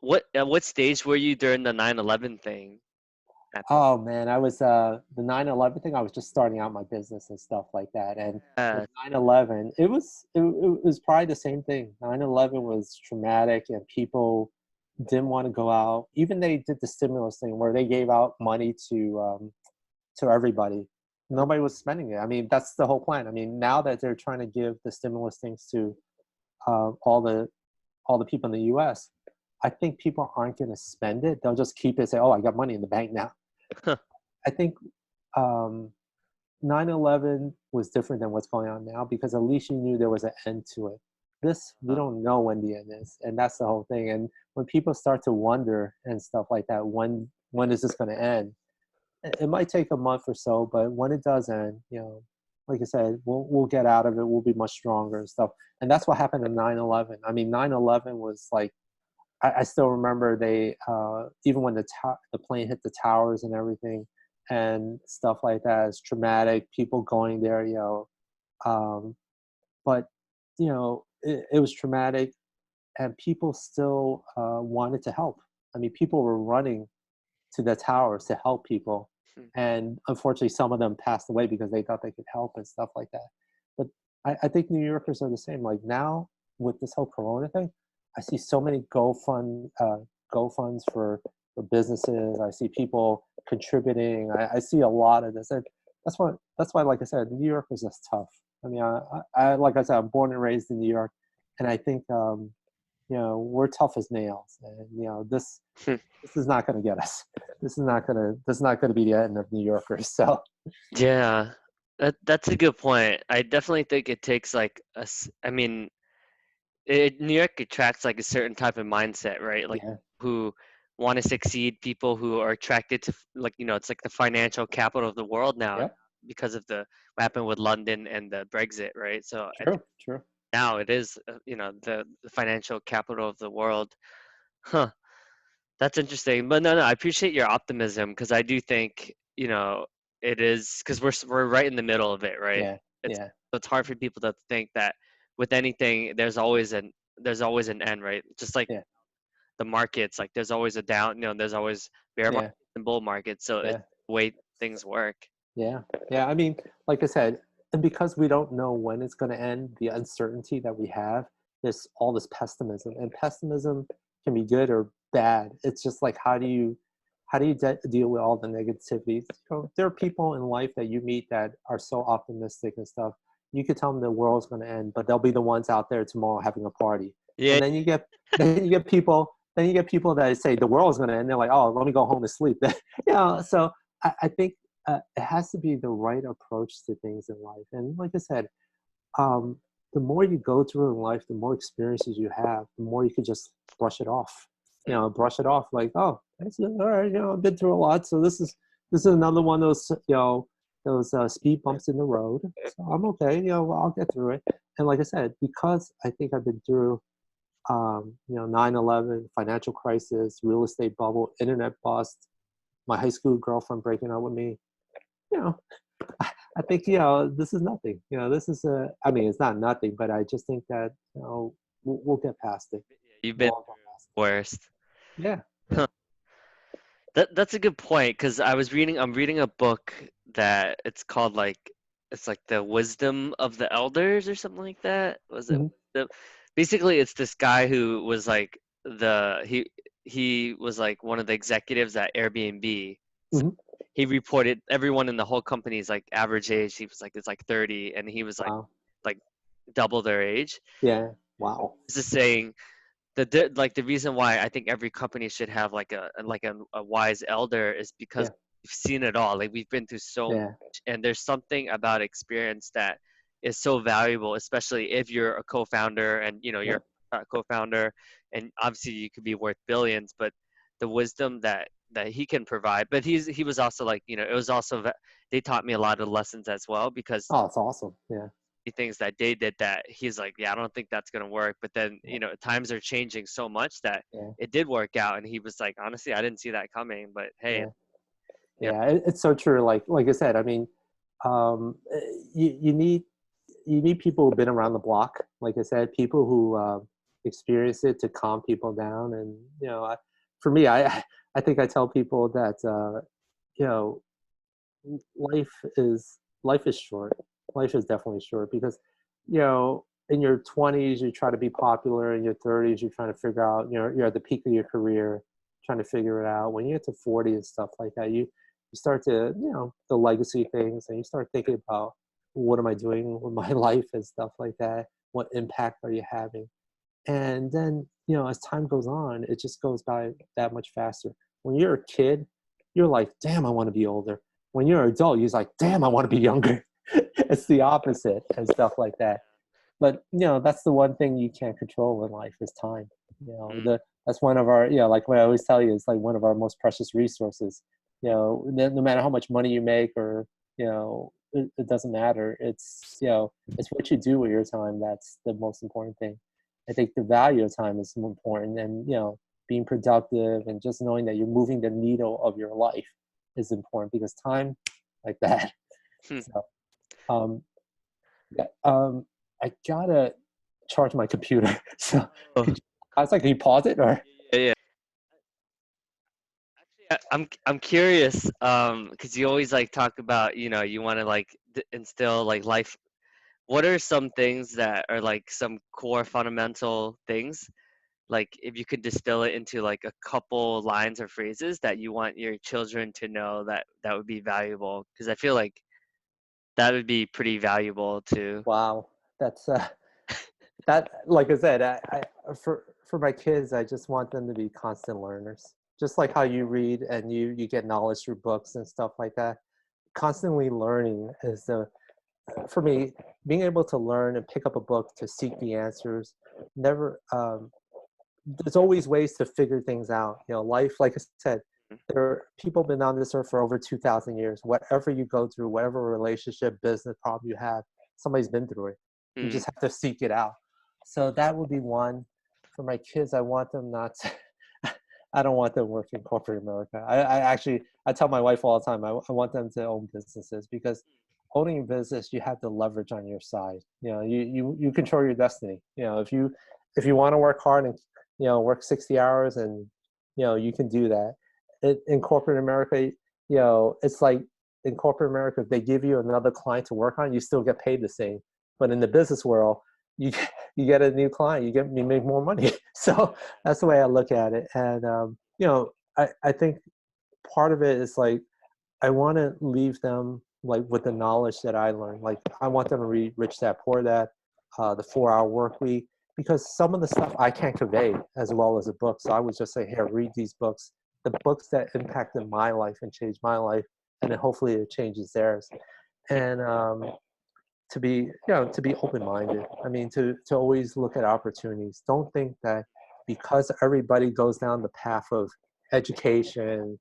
what at what stage were you during the 9/11 thing happened? Oh man, I was the 9/11 thing. I was just starting out my business and stuff like that. And with Yeah. 9/11, it was probably the same thing. 9/11 was traumatic, and people didn't want to go out. Even they did the stimulus thing where they gave out money to everybody. Nobody was spending it. I mean, that's the whole plan. I mean, now that they're trying to give the stimulus things to all the people in the U.S., I think people aren't going to spend it. They'll just keep it and say, "Oh, I got money in the bank now." I think um, 9/11 was different than what's going on now, because at least you knew there was an end to it. This, we don't know when the end is, and that's the whole thing. And when people start to wonder and stuff like that, when is this going to end? It might take a month or so, but when it does end, like I said, we'll get out of it. We'll be much stronger and stuff. And that's what happened in 9/11. I mean, 9/11 was like, I still remember they even when the plane hit the towers and everything and stuff like that. It's traumatic. People going there, um, but it was traumatic, and people still wanted to help. I mean, people were running to the towers to help people, and unfortunately, some of them passed away because they thought they could help and stuff like that. But I think New Yorkers are the same. Like now with this whole Corona thing, I see so many GoFunds for businesses. I see people contributing. I see a lot of this. And that's why, like I said, New Yorkers is tough. I mean, I like I said, I'm born and raised in New York, and I think we're tough as nails. And this is not going to get us. This is not gonna be the end of New Yorkers. So Yeah, that's a good point. I definitely think it takes like I mean, New York attracts like a certain type of mindset, right? Like, yeah, who want to succeed, people who are attracted to like, it's like the financial capital of the world now yeah, because of the what happened with London and the Brexit, right? So I think true, true. now it is, the financial capital of the world. Huh. That's interesting. But no, I appreciate your optimism, because I do think, it is, because we're right in the middle of it, right? Yeah, It's yeah, it's hard for people to think that with anything there's always an end, right? Just like yeah, the markets, like there's always a down, there's always bear market yeah, and bull market. So it's yeah. the way things work. Yeah, yeah. I mean, like I said, and because we don't know when it's going to end, the uncertainty that we have, there's all this pessimism, and pessimism can be good or bad. It's just like how do you deal with all the negativities? There are people in life that you meet that are so optimistic and stuff. You could tell them the world's going to end, but they'll be the ones out there tomorrow having a party. Yeah. And then you get people that say the world's going to end. They're like, oh, let me go home and sleep. So I think it has to be the right approach to things in life. And like I said, um, the more you go through in life, the more experiences you have, the more you could just brush it off. Brush it off like, oh, that's it. All right. I've been through a lot, so this is another one of those those speed bumps in the road. So I'm okay. Well, I'll get through it. And like I said, because I think I've been through 9/11, financial crisis, real estate bubble, internet bust, my high school girlfriend breaking up with me, you know, I think, this is nothing. This is I mean, it's not nothing, but I just think that, we'll get past it. You've We'll been all go past worst. it. Yeah. Yeah. Huh. That's a good point, because I'm reading a book that it's called like, it's like the wisdom of the elders or something like that. Was it Mhm. the basically it's this guy who was like he was like one of the executives at Airbnb. So Mhm. he reported everyone in the whole company's like average age. He was like, it's like 30, and he was Wow. like double their age. Yeah. Wow. This is saying like the reason why I think every company should have like a wise elder is because Yeah. seen it all. Like we've been through so Yeah. much, and there's something about experience that is so valuable, especially if you're a co-founder and you're a co-founder, and obviously you could be worth billions, but the wisdom that he can provide. But he was also like, it was also they taught me a lot of lessons as well, because Oh, it's awesome. Yeah. the things that they did that he's like, yeah, I don't think that's gonna work. But then times are changing so much that Yeah. it did work out, and he was like, honestly, I didn't see that coming, but hey, Yeah. Yeah. It's so true. Like I said, I mean, you need people who've been around the block. Like I said, people who experience it to calm people down. And for me, I think I tell people that you know life is short. Life is definitely short because in your 20s you try to be popular, in your 30s you're trying to figure out, you're at the peak of your career trying to figure it out. When you get to 40 and stuff like that, you start to, the legacy things, and you start thinking about, what am I doing with my life and stuff like that? What impact are you having? And then, as time goes on, it just goes by that much faster. When you're a kid, you're like, damn, I want to be older. When you're an adult, you're like, damn, I want to be younger. It's the opposite and stuff like that. But, that's the one thing you can't control in life is time. mm, That's one of our, like what I always tell you, is like one of our most precious resources. No matter how much money you make, or, it doesn't matter. It's what you do with your time. That's the most important thing. I think the value of time is more important, and being productive and just knowing that you're moving the needle of your life is important, because time, like that. hmm, So, um, yeah, I gotta charge my computer. So, oh, I was like, can you pause it, or? yeah, yeah. Actually, I'm curious, because you always like talk about, you want to like instill like life. What are some things that are like some core fundamental things, like if you could distill it into like a couple lines or phrases that you want your children to know, that would be valuable? Because I feel like that would be pretty valuable to. Wow, that's that. Like I said, for my kids, I just want them to be constant learners, just like how you read and you get knowledge through books and stuff like that. Constantly learning is the for me, being able to learn and pick up a book to seek the answers. Never There's always ways to figure things out. Life, like I said, there are people been on this earth for over 2,000 years. Whatever you go through, whatever relationship, business problem you have, somebody's been through it. You Mm, just have to seek it out. So that would be one. For my kids, I want them not to, I don't want them working corporate America. I tell my wife all the time, I want them to own businesses, because owning a business, you have the leverage on your side. You control your destiny. If you want to work hard and work 60 hours, and you can do that. In corporate America, it's like, in corporate America, if they give you another client to work on, you still get paid the same. But in the business world, you you get a new client, you make more money. So that's the way I look at it. And I think part of it is like, I want to leave them like with the knowledge that I learned. Like, I want them to read Rich Dad Poor Dad, the 4 Hour Work Week, because some of the stuff I can't convey as well as a book. So I would just say, here, read these books, the books that impacted my life and changed my life, and then hopefully it changes theirs. And to be open-minded. I mean, to always look at opportunities. Don't think that because everybody goes down the path of education,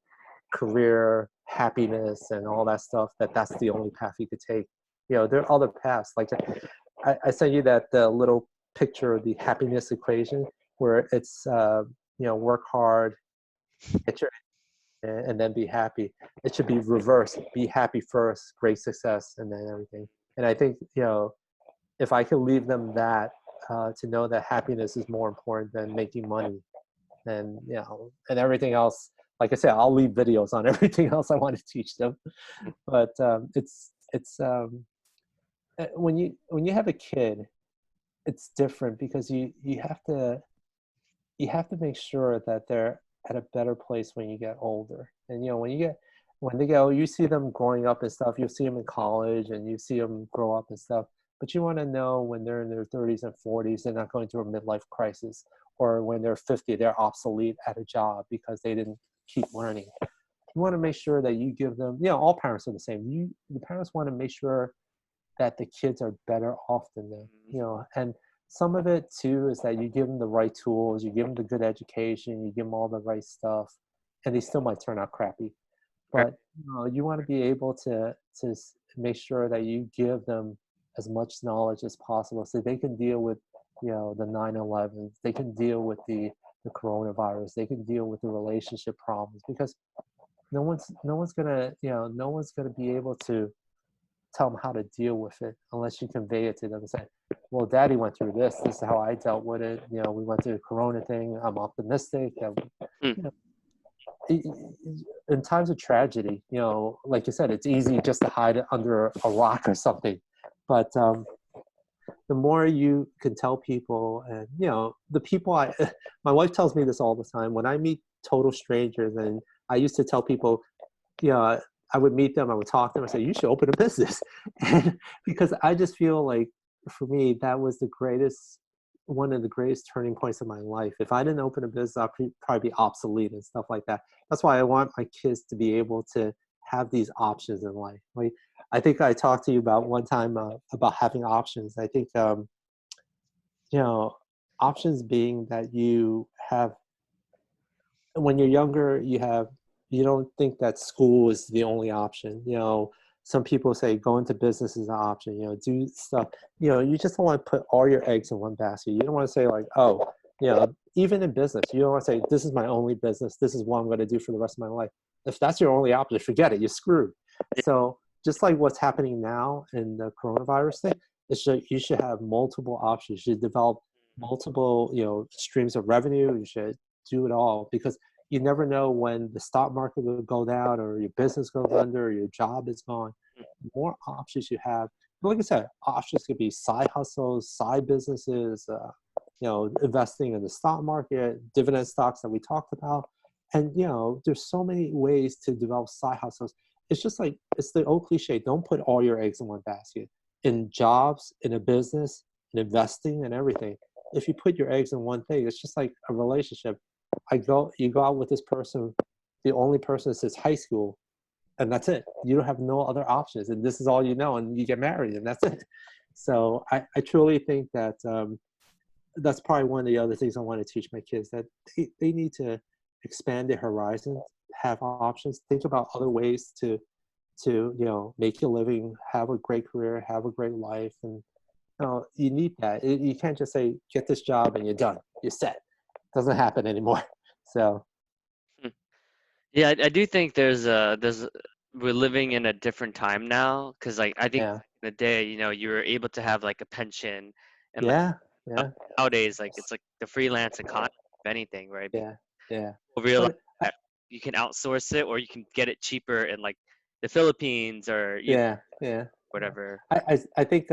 career, happiness, and all that stuff, that's the only path you could take. There are other paths. Like, I sent you that little picture of the happiness equation, where it's work hard, get your, and then be happy. It should be reversed. Be happy first, great success, and then everything. And I think, if I could leave them that, to know that happiness is more important than making money, and and everything else. Like I said, I'll leave videos on everything else I want to teach them. But it's when you have a kid, it's different, because you have to make sure that they're at a better place when you get older. And when they go, you see them growing up and stuff. You see them in college, and you see them grow up and stuff. But you want to know, when they're in their 30s and 40s, they're not going through a midlife crisis, or when they're 50, they're obsolete at a job because they didn't keep learning. you want to make sure that you give them, all parents are the same. The parents want to make sure that the kids are better off than them, and some of it too is that you give them the right tools, you give them the good education, you give them all the right stuff, and they still might turn out crappy. Right. But you want to be able to make sure that you give them as much knowledge as possible so they can deal with the 9/11, they can deal with the coronavirus, they can deal with the relationship problems, because no one's gonna be able to tell them how to deal with it unless you convey it to them and say, well, daddy went through this is how I dealt with it, we went through the corona thing, I'm optimistic that, Mm. you know, in times of tragedy, like you said, it's easy just to hide it under a rock or something. But the more you can tell people, and the people my wife tells me this all the time when I meet total strangers, and I used to tell people, I would meet them, I would talk to them, I say, you should open a business. And because I just feel like, for me, that was one of the greatest turning points of my life. If I didn't open a business, I'd probably be obsolete and stuff like that. That's why I want my kids to be able to have these options in life. Like, I think I talked to you about one time about having options. I think, options being that you have, when you're younger, you don't think that school is the only option. Some people say go into business is an option, do stuff. You just don't want to put all your eggs in one basket. You don't want to say like, oh, even in business, you don't want to say, this is my only business, this is what I'm going to do for the rest of my life. If that's your only option, forget it, you're screwed. So just like what's happening now in the coronavirus thing, you should have multiple options. You should develop multiple, streams of revenue. You should do it all, because you never know when the stock market will go down, or your business goes under, or your job is gone. The more options you have, like I said, options could be side hustles, side businesses, investing in the stock market, dividend stocks that we talked about. And, there's so many ways to develop side hustles. It's just like, it's the old cliche, don't put all your eggs in one basket. In jobs, in a business, in investing, and everything. If you put your eggs in one thing, it's just like a relationship. You go out with this person, the only person since high school, and that's it. You don't have no other options, and this is all you know, and you get married, and that's it. So I truly think that that's probably one of the other things I want to teach my kids, that they need to expand their horizons, have options, think about other ways to make a living, have a great career, have a great life. And you need that. You can't just say, get this job and you're done, you're set. It doesn't happen anymore. So Yeah, I do think we're living in a different time now, because like I think yeah, back in the day, you were able to have like a pension, and like yeah, uh, yeah, nowadays, like it's like the freelance economy of anything, right? Because yeah, yeah. people realize But that you can outsource it, or you can get it cheaper in like the Philippines, or yeah, yeah, yeah. whatever. I think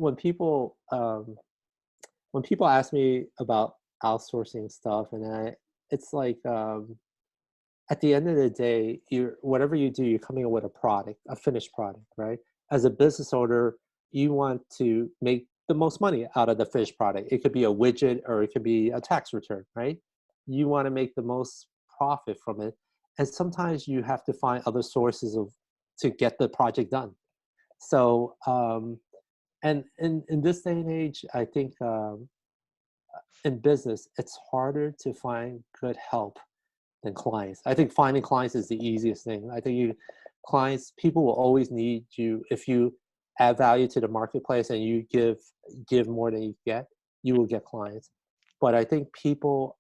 when people ask me about outsourcing stuff, and it's like, at the end of the day, whatever you do, you're coming up with a product, a finished product, right? As a business owner, you want to make the most money out of the finished product. It could be a widget, or it could be a tax return, right? You want to make the most profit from it, and sometimes you have to find other sources to get the project done. So, and in this day and age, I think, in business, it's harder to find good help than clients. I think finding clients is the easiest thing. I think people will always need you. If you add value to the marketplace and you give more than you get, you will get clients. But I think people,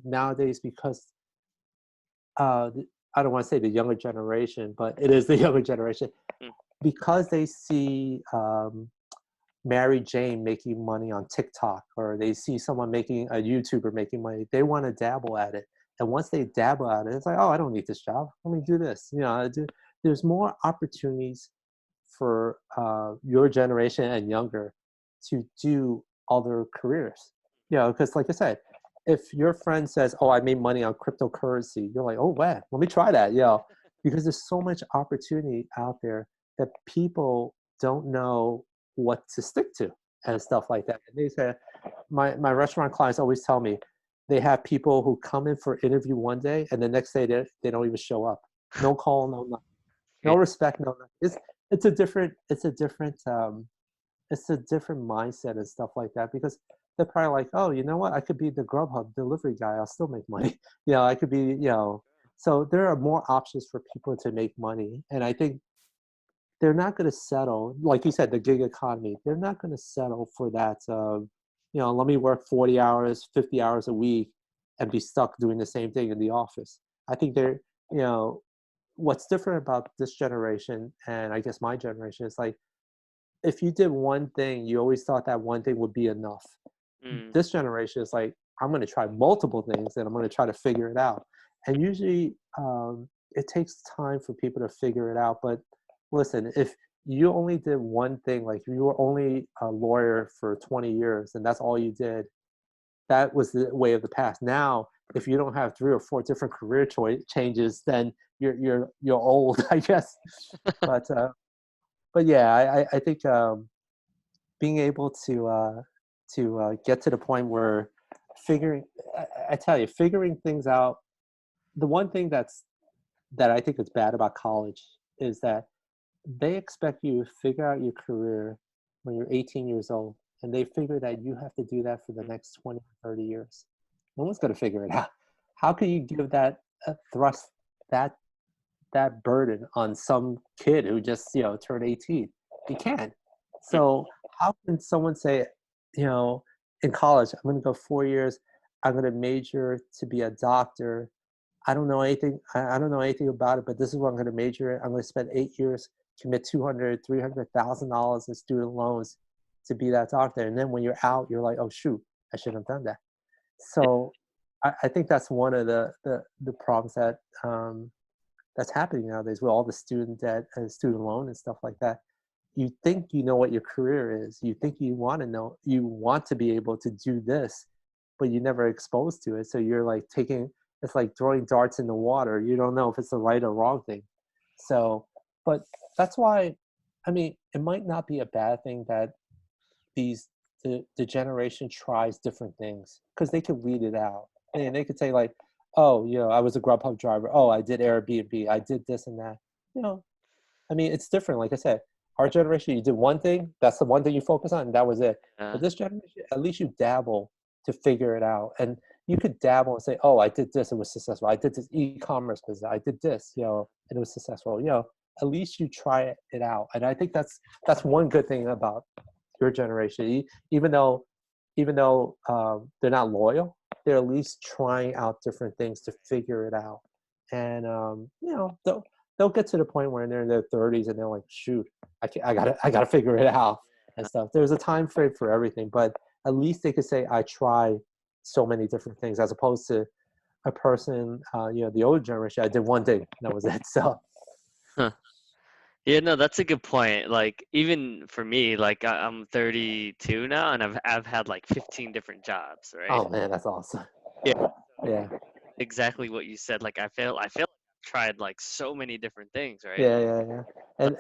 nowadays, because uh, I don't want to say the younger generation, but it is the younger generation, Mm. because they see, Mary Jane making money on TikTok, or they see someone a YouTuber making money, they want to dabble at it. And once they dabble at it, it's like, oh, I don't need this job. Let me do this. There's more opportunities for your generation and younger to do other careers. Because like I said, if your friend says, oh, I made money on cryptocurrency, you're like, oh, wow, let me try that. Because there's so much opportunity out there that people don't know what to stick to and stuff like that. And they say, my restaurant clients always tell me, they have people who come in for interview one day and the next day they don't even show up. No call, no nothing. No respect, no nothing. It's a different it's a different mindset and stuff like that, because they're probably like, oh, you know what? I could be the Grubhub delivery guy. I'll still make money. I could be, so there are more options for people to make money. And I think they're not going to settle, like you said, the gig economy. They're not going to settle for that, let me work 40 hours, 50 hours a week and be stuck doing the same thing in the office. I think you know, what's different about this generation, and I guess my generation, is like, if you did one thing, you always thought that one thing would be enough. Mm. This generation is like, I'm going to try multiple things and I'm going to try to figure it out. And usually it takes time for people to figure it out. But listen, if you only did one thing, like you were only a lawyer for 20 years and that's all you did, that was the way of the past. Now, if you don't have 3 or 4 different career changes, then you're old, I guess. But yeah, I think being able to get to the point where I tell you, figuring things out. The one thing that I think is bad about college is that they expect you to figure out your career when you're 18 years old, and they figure that you have to do that for the next 20, 30 years. No one's going to figure it out. How can you give that thrust that burden on some kid who just turned 18? You can't. So how can someone say, in college, I'm going to go 4 years, I'm going to major to be a doctor. I don't know anything. I don't know anything about it, but this is what I'm going to major in. I'm going to spend 8 years, commit $200,000-$300,000 in student loans to be that doctor. And then when you're out, you're like, oh shoot, I shouldn't have done that. So I think that's one of the problems that's happening nowadays with all the student debt and student loan and stuff like that. You think you know what your career is. You think you want to know, you want to be able to do this, but you never exposed to it. So you're like it's like throwing darts in the water. You don't know if it's the right or wrong thing. So, but that's why, I mean, it might not be a bad thing that the generation tries different things, because they could weed it out. And they could say like, oh, I was a Grubhub driver. Oh, I did Airbnb. I did this and that. I mean, it's different. Like I said, our generation, you did one thing. That's the one thing you focus on, and that was it. But this generation, at least you dabble to figure it out. And you could dabble and say, oh, I did this, it was successful. I did this e-commerce business. I did this, and it was successful. At least you try it out. And I think that's one good thing about your generation. Even though they're not loyal, they're at least trying out different things to figure it out. And they'll get to the point where they're in their 30s and they're like, shoot, I gotta figure it out and stuff. There's a time frame for everything, but at least they could say, I tried so many different things, as opposed to a person, the older generation, I did one thing, that was it. So Huh. Yeah, no, that's a good point. Like even for me, like I'm 32 now, and I've had like 15 different jobs, right? oh man, that's awesome. Yeah. Yeah. Exactly what you said. Like I feel like I've tried like so many different things, right? Yeah. And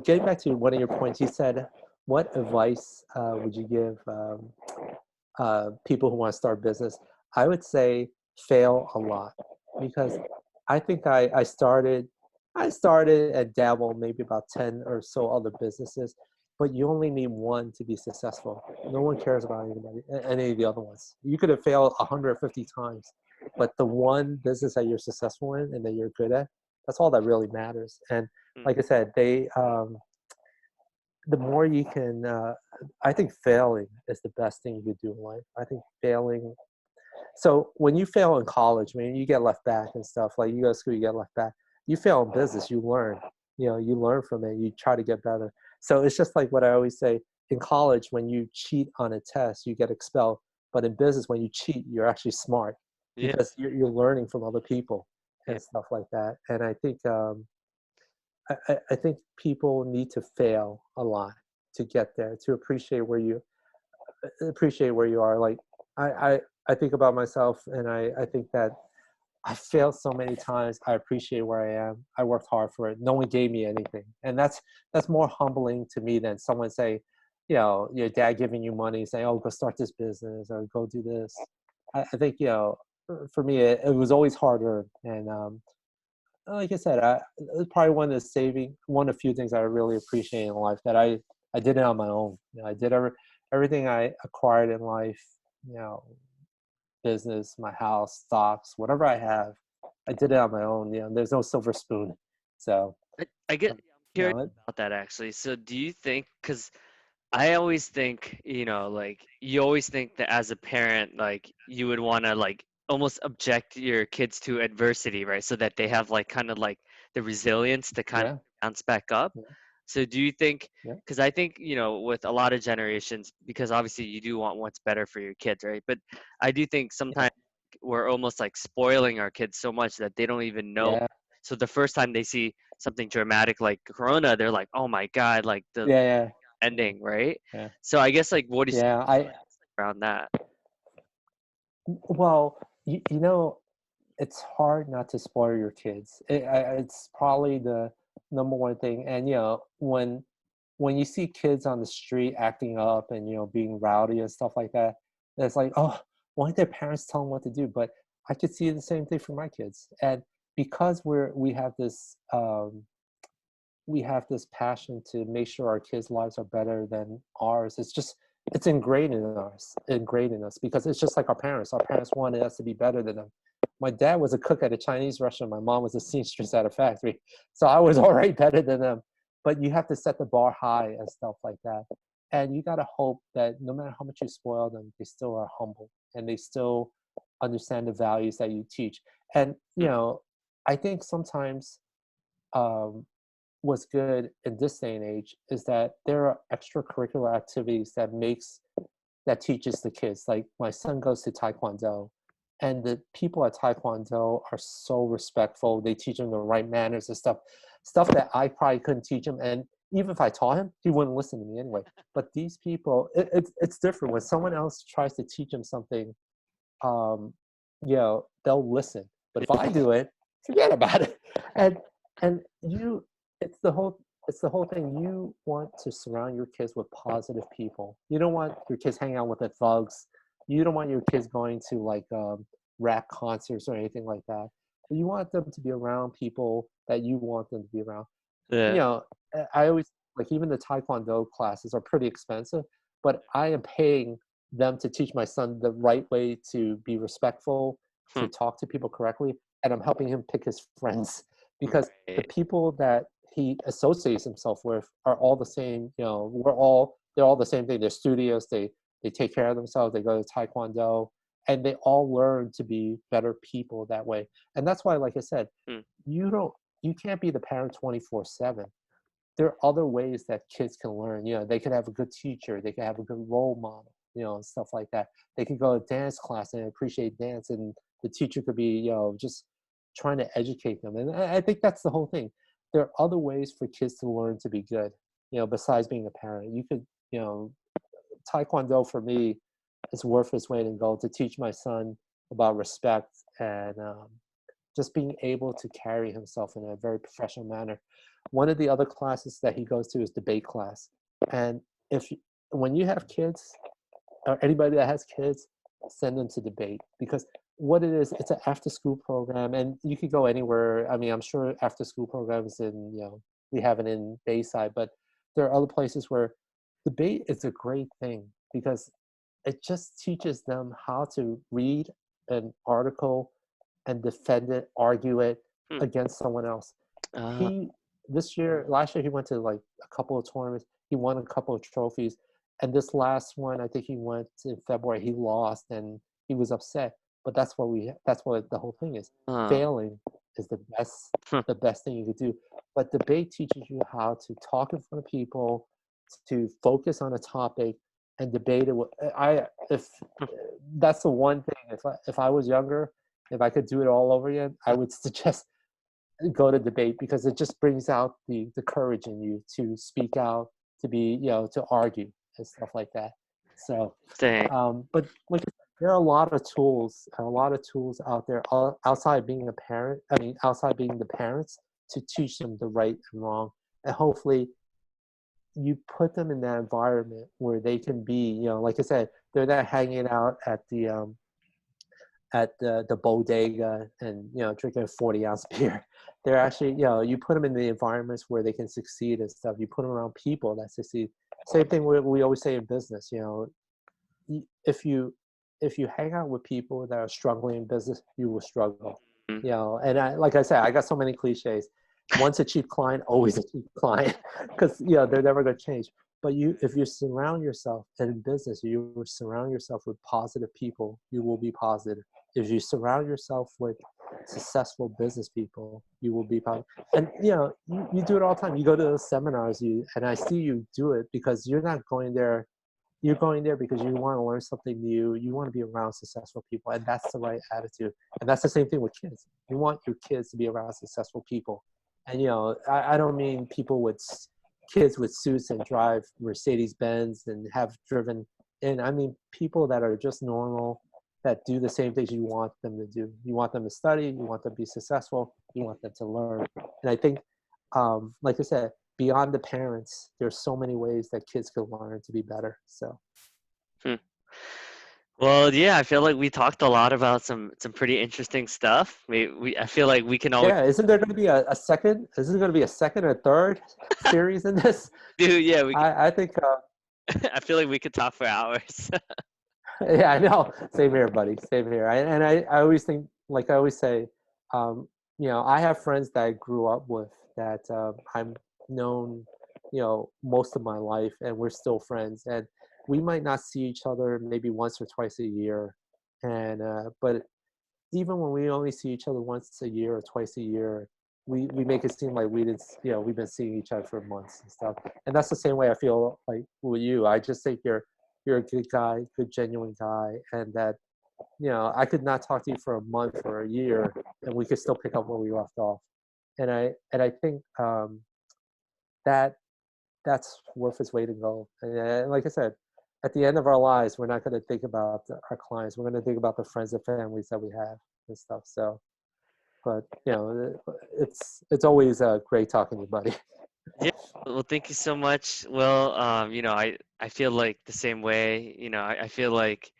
getting back to one of your points, you said, what advice would you give people who want to start business? I would say fail a lot, because I think I started and dabbled maybe about 10 or so other businesses, but you only need one to be successful. No one cares about any of the other ones. You could have failed 150 times, but the one business that you're successful in and that you're good at, that's all that really matters. And like I said, the more you can, I think failing is the best thing you could do in life. I think failing. So when you fail in college, I mean, you get left back and stuff. Like you go to school, you get left back. You fail in business, you learn. You learn from it. You try to get better. So it's just like what I always say. In college, when you cheat on a test, you get expelled. But in business, when you cheat, you're actually smart, Yeah. because you're learning from other people Yeah. and stuff like that. And I think I think people need to fail a lot to get there, to appreciate where you are. Like I think about myself, and I think that I failed so many times. I appreciate where I am. I worked hard for it. No one gave me anything, and that's more humbling to me than someone say, your dad giving you money, saying, "Oh, go start this business or go do this." I think, for me, it was always harder. And like I said, it's probably one of the few things I really appreciate in life that I did it on my own. I did everything I acquired in life, you know, business, my house, stocks, whatever I have, I did it on my own. There's no silver spoon. So, I get, um, I'm you curious know, about that actually. So do you think, because I always think, like you always think that as a parent, like you would want to like almost object your kids to adversity, right? So that they have like kind of like the resilience to kind of yeah, bounce back up. yeah, So do you think, yeah, because I think, with a lot of generations, because obviously you do want what's better for your kids, right? But I do think yeah, sometimes we're almost like spoiling our kids so much that they don't even know. yeah, So the first time they see something dramatic like Corona, they're like, oh my God, like the yeah, yeah, yeah, ending, right? yeah. So I guess like what is Yeah, around that? well, it's hard not to spoil your kids. It's probably the number one thing. And when you see kids on the street acting up and being rowdy and stuff like that, it's like, oh, why did their parents tell them what to do? But I could see the same thing for my kids. And because we have this passion to make sure our kids' lives are better than ours. It's ingrained in us because it's just like our parents. Our parents wanted us to be better than them. My dad was a cook at a Chinese restaurant. My mom was a seamstress at a factory. So I was already better than them. But you have to set the bar high and stuff like that. And you got to hope that no matter how much you spoil them, they still are humble and they still understand the values that you teach. And, Hmm. I think sometimes um, what's good in this day and age is that there are extracurricular activities that teaches the kids. Like my son goes to Taekwondo, and the people at Taekwondo are so respectful. They teach him the right manners and stuff that I probably couldn't teach him. And even if I taught him, he wouldn't listen to me anyway. But these people, it's different when someone else tries to teach him something. Um, they'll listen. But if I do it, forget about it. And and you, it's the whole it's the whole thing. You want to surround your kids with positive people. You don't want your kids hanging out with the thugs. You don't want your kids going to like rap concerts or anything like that. You want them to be around people that you want them to be around. you Yeah. know, I always like even the Taekwondo classes are pretty expensive, but I am paying them to teach my son the right way to be respectful, Hmm. to talk to people correctly, and I'm helping him pick his friends because the Right. people that he associates himself with are all the same. They're all the same thing. They're studious. They take care of themselves. They go to Taekwondo, and they all learn to be better people that way. And that's why, like I said, Hmm. you don't you can't be the parent 24/7. There are other ways that kids can learn. They could have a good teacher, they could have a good role model, and stuff like that. They could go to dance class and appreciate dance, and the teacher could be, just trying to educate them. And I think that's the whole thing. There are other ways for kids to learn to be good, besides being a parent. You could, you know, Taekwondo for me is worth its weight in gold to teach my son about respect and just being able to carry himself in a very professional manner. One of the other classes that he goes to is debate class. And if when you have kids or anybody that has kids, send them to debate because what it is, it's an after school program and you could go anywhere. I mean, I'm sure after school programs we have it in Bayside, but there are other places where debate is a great thing because it just teaches them how to read an article and defend it, argue it Hmm. against someone else. Uh, He last year he went to like a couple of tournaments. He won a couple of trophies, and this last one I think he went in February. He lost and he was upset. But that's what the whole thing is. uh, Failing is hmm. the best thing you could do. But debate teaches you how to talk in front of people, to focus on a topic and debate it. I if That's the one thing. If I was younger, if I could do it all over again, I would suggest go to debate because it just brings out the courage in you to speak out, to be, to argue and stuff like that. So, Dang. but like I said, there are a lot of tools out there outside being a parent. I mean, outside being the parents to teach them the right and wrong, and hopefully you put them in that environment where they can be, like I said, they're not hanging out at the bodega and, drinking a 40-ounce beer. They're actually, you put them in the environments where they can succeed and stuff. You put them around people that succeed. Same thing we always say in business, if you hang out with people that are struggling in business, you will struggle. Mm. And like I said, I got so many cliches. Once a cheap client, always a cheap client, because they're never going to change. But if you surround yourself in business, you surround yourself with positive people, you will be positive. If you surround yourself with successful business people, you will be positive. And you do it all the time. You go to those seminars, and I see you do it because you're not going there. You're going there because you want to learn something new. You want to be around successful people, and that's the right attitude. And that's the same thing with kids. You want your kids to be around successful people. And I don't mean people with kids with suits and drive Mercedes-Benz and have driven in. I mean people that are just normal, that do the same things you want them to do. You want them to study. You want them to be successful. You want them to learn. And I think, like I said, beyond the parents, there's so many ways that kids can learn to be better. So. Hmm. Well, yeah, I feel like we talked a lot about some pretty interesting stuff. I feel like we can always Yeah, isn't there going to be a second? Is there going to be a second or third series in this? do. Yeah, I think. I feel like we could talk for hours. Yeah, I know. Same here, buddy. Same here. I always think, like I always say, I have friends that I grew up with that I'm known, most of my life, and we're still friends. And we might not see each other maybe once or twice a year, and but even when we only see each other once a year or twice a year, we make it seem like we didn't, we've been seeing each other for months and stuff. And that's the same way I feel like with you. I just think you're a good guy, good, genuine guy, and that, I could not talk to you for a month or a year, and we could still pick up where we left off. And I think that that's worth its weight in gold. And like I said, at the end of our lives, we're not going to think about our clients. We're going to think about the friends and families that we have and stuff. So, but it's always great talking to you, buddy. Yeah. Well, thank you so much. Well, I feel like the same way. I feel like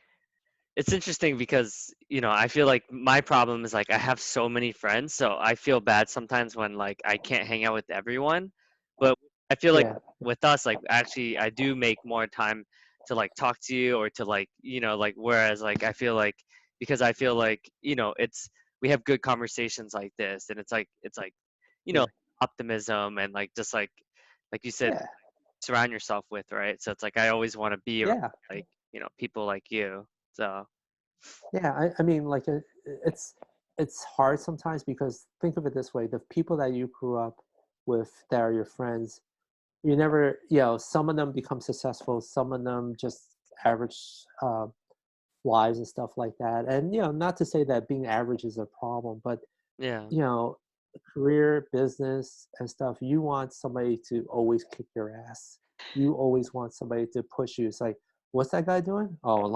it's interesting because I feel like my problem is like I have so many friends, so I feel bad sometimes when like I can't hang out with everyone. But I feel like Yeah, with us, like actually I do make more time to like talk to you or to like like whereas like I feel like because I feel like it's we have good conversations like this, and it's like yeah, optimism and like just like you said, yeah, surround yourself with, right? So it's like I always want to be around yeah, like people like you. So. yeah. I mean, like it's it's hard sometimes because think of it this way: the people that you grew up with that are your friends, you never, some of them become successful, some of them just average lives and stuff like that. And not to say that being average is a problem, but Yeah. you know, career, business, and stuff, you want somebody to always kick your ass. You always want somebody to push you. It's like, what's that guy doing? Oh,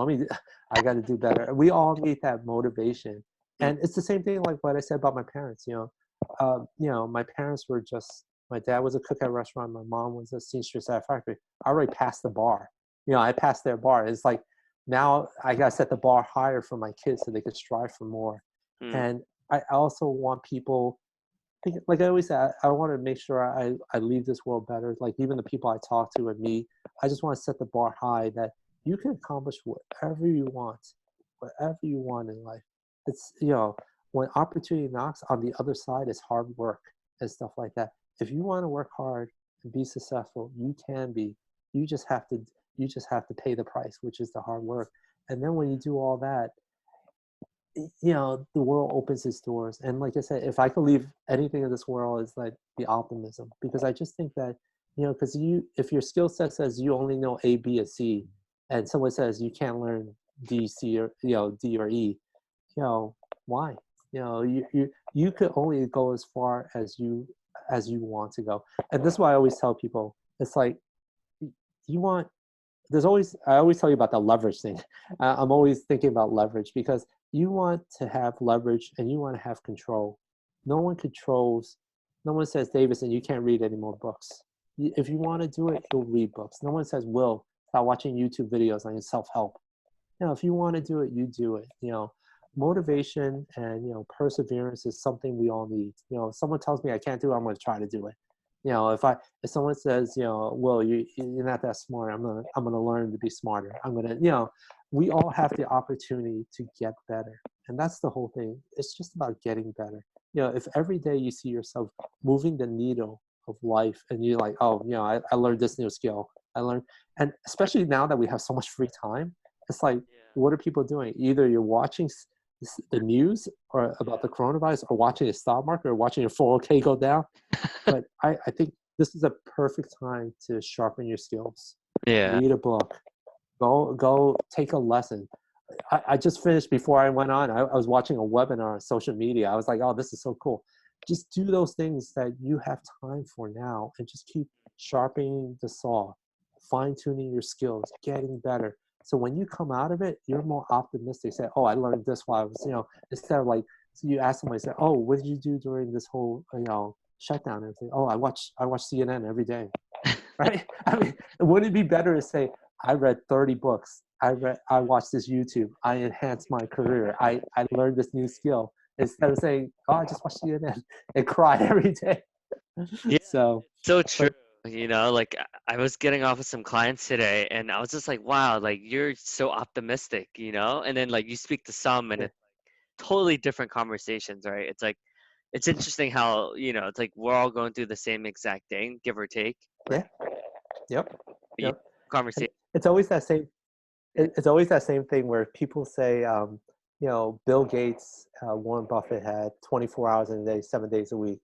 I got to do better. We all need that motivation. Mm. And it's the same thing like what I said about my parents. My parents were just, my dad was a cook at a restaurant. My mom was a seamstress at a factory. I already passed the bar. I passed their bar. It's like, now I got to set the bar higher for my kids so they could strive for more. Mm. And I also want people, like I always say, I want to make sure I leave this world better. Like even the people I talk to and meet, I just want to set the bar high that you can accomplish whatever you want in life. It's, when opportunity knocks on the other side is hard work and stuff like that. If you want to work hard and be successful, you can be. You just have to, pay the price, which is the hard work. And then when you do all that, the world opens its doors. And like I said, if I could leave anything in this world, it's like the optimism, because I just think that, because if your skill set says you only know A, B, and C, and someone says you can't learn D, C, or D or E, why? You could only go as far as you want to go. And this is why I always tell people, it's like, you want, I always tell you about the leverage thing. I'm always thinking about leverage because you want to have leverage and you want to have control. No one controls, no one says, Davidson, you can't read any more books. If you want to do it, you'll read books. No one says, Will, stop watching YouTube videos on self-help. If you want to do it, you do it. motivation and, perseverance is something we all need. If someone tells me I can't do it, I'm going to try to do it. If someone says, well, you're not that smart, I'm gonna learn to be smarter. I'm gonna, we all have the opportunity to get better, and that's the whole thing. It's just about getting better. If every day you see yourself moving the needle of life, and you're like, oh, I learned this new skill. And especially now that we have so much free time, it's like, what are people doing? Either you're watching the news or about the coronavirus, or watching the stock market, or watching your 401k go down. But I think this is a perfect time to sharpen your skills. Yeah. Read a book. Go take a lesson. I just finished, before I went on, I was watching a webinar on social media. I was like, oh, this is so cool. Just do those things that you have time for now, and just keep sharpening the saw, fine-tuning your skills, getting better. So when you come out of it, you're more optimistic. Say, oh, I learned this while I was, instead of like, so you ask somebody, say, oh, what did you do during this whole, shutdown? And say, oh, I watch CNN every day, right? I mean, wouldn't it be better to say, I read 30 books. I watched this YouTube. I enhanced my career. I learned this new skill, instead of saying, oh, I just watched CNN and cried every day. Yeah, So, so true. but Like I was getting off with some clients today, and I was just like, wow, like you're so optimistic, and then like you speak to some, and yeah, it's totally different conversations, right? It's like, it's interesting how, it's like we're all going through the same exact thing, give or take, right? yeah, yep, You yep. And conversation. it's always that same. Yeah. It's always that same thing where people say, Bill Gates, Warren Buffett had 24 hours in a day, 7 days a week.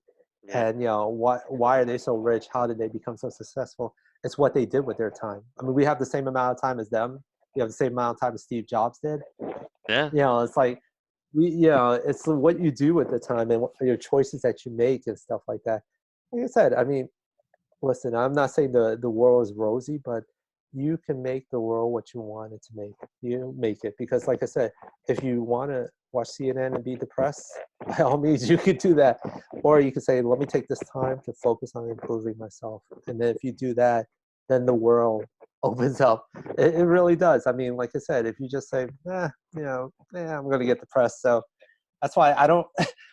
Yeah. And, why are they so rich? How did they become so successful? It's what they did with their time. I mean, we have the same amount of time as them. We have the same amount of time as Steve Jobs did. Yeah. It's like, it's what you do with the time, and your choices that you make and stuff like that. Like I said, I mean, listen, I'm not saying the world is rosy, but you can make the world what you want it to make. You make it, because, like I said, if you want to watch CNN and be depressed, by all means, you could do that. Or you could say, let me take this time to focus on improving myself. And then if you do that, then the world opens up. It really does. I mean, like I said, if you just say, I'm going to get depressed. So that's why I don't,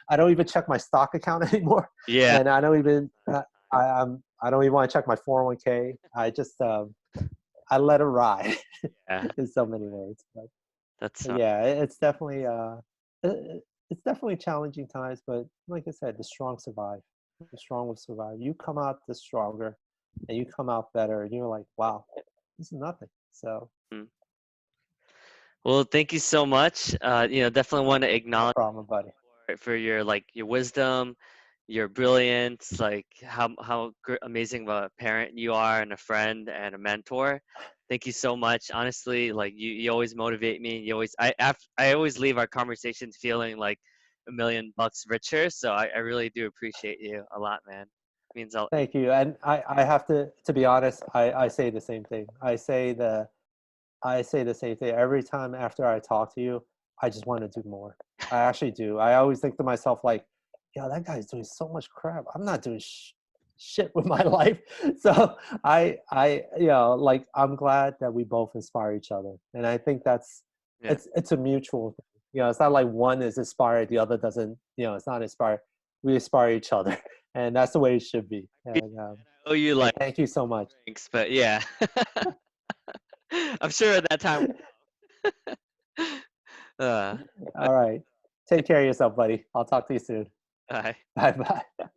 I don't even check my stock account anymore. Yeah. And I don't even, I don't even want to check my 401k. I just, I let it ride Yeah. in so many words. That's But yeah, it's definitely challenging times. But like I said, the strong survive. The strong will survive. You come out the stronger, and you come out better. And you're like, wow, this is nothing. So mm. Well, thank you so much. Definitely want to no acknowledge problem, buddy. for your your wisdom, your brilliance, like how amazing of a parent you are, and a friend and a mentor. Thank you so much. Honestly, like you always motivate me. You always I always leave our conversations feeling like $1,000,000 richer. So I really do appreciate you a lot, man. Means a Thank you. And I have to be honest, I say the same thing. I say the same thing every time after I talk to you. I just want to do more. I actually do. I always think to myself, like, yeah, that guy's doing so much crap. I'm not doing shit with my life. So like, I'm glad that we both inspire each other, and I think yeah. it's a mutual thing. It's not like one is inspired, the other doesn't. It's not inspired. We inspire each other, and that's the way it should be. And I owe you like thank you so much. drinks, but yeah. I'm sure at that time. uh, All right. Take care of yourself, buddy. I'll talk to you soon. bye. Bye bye.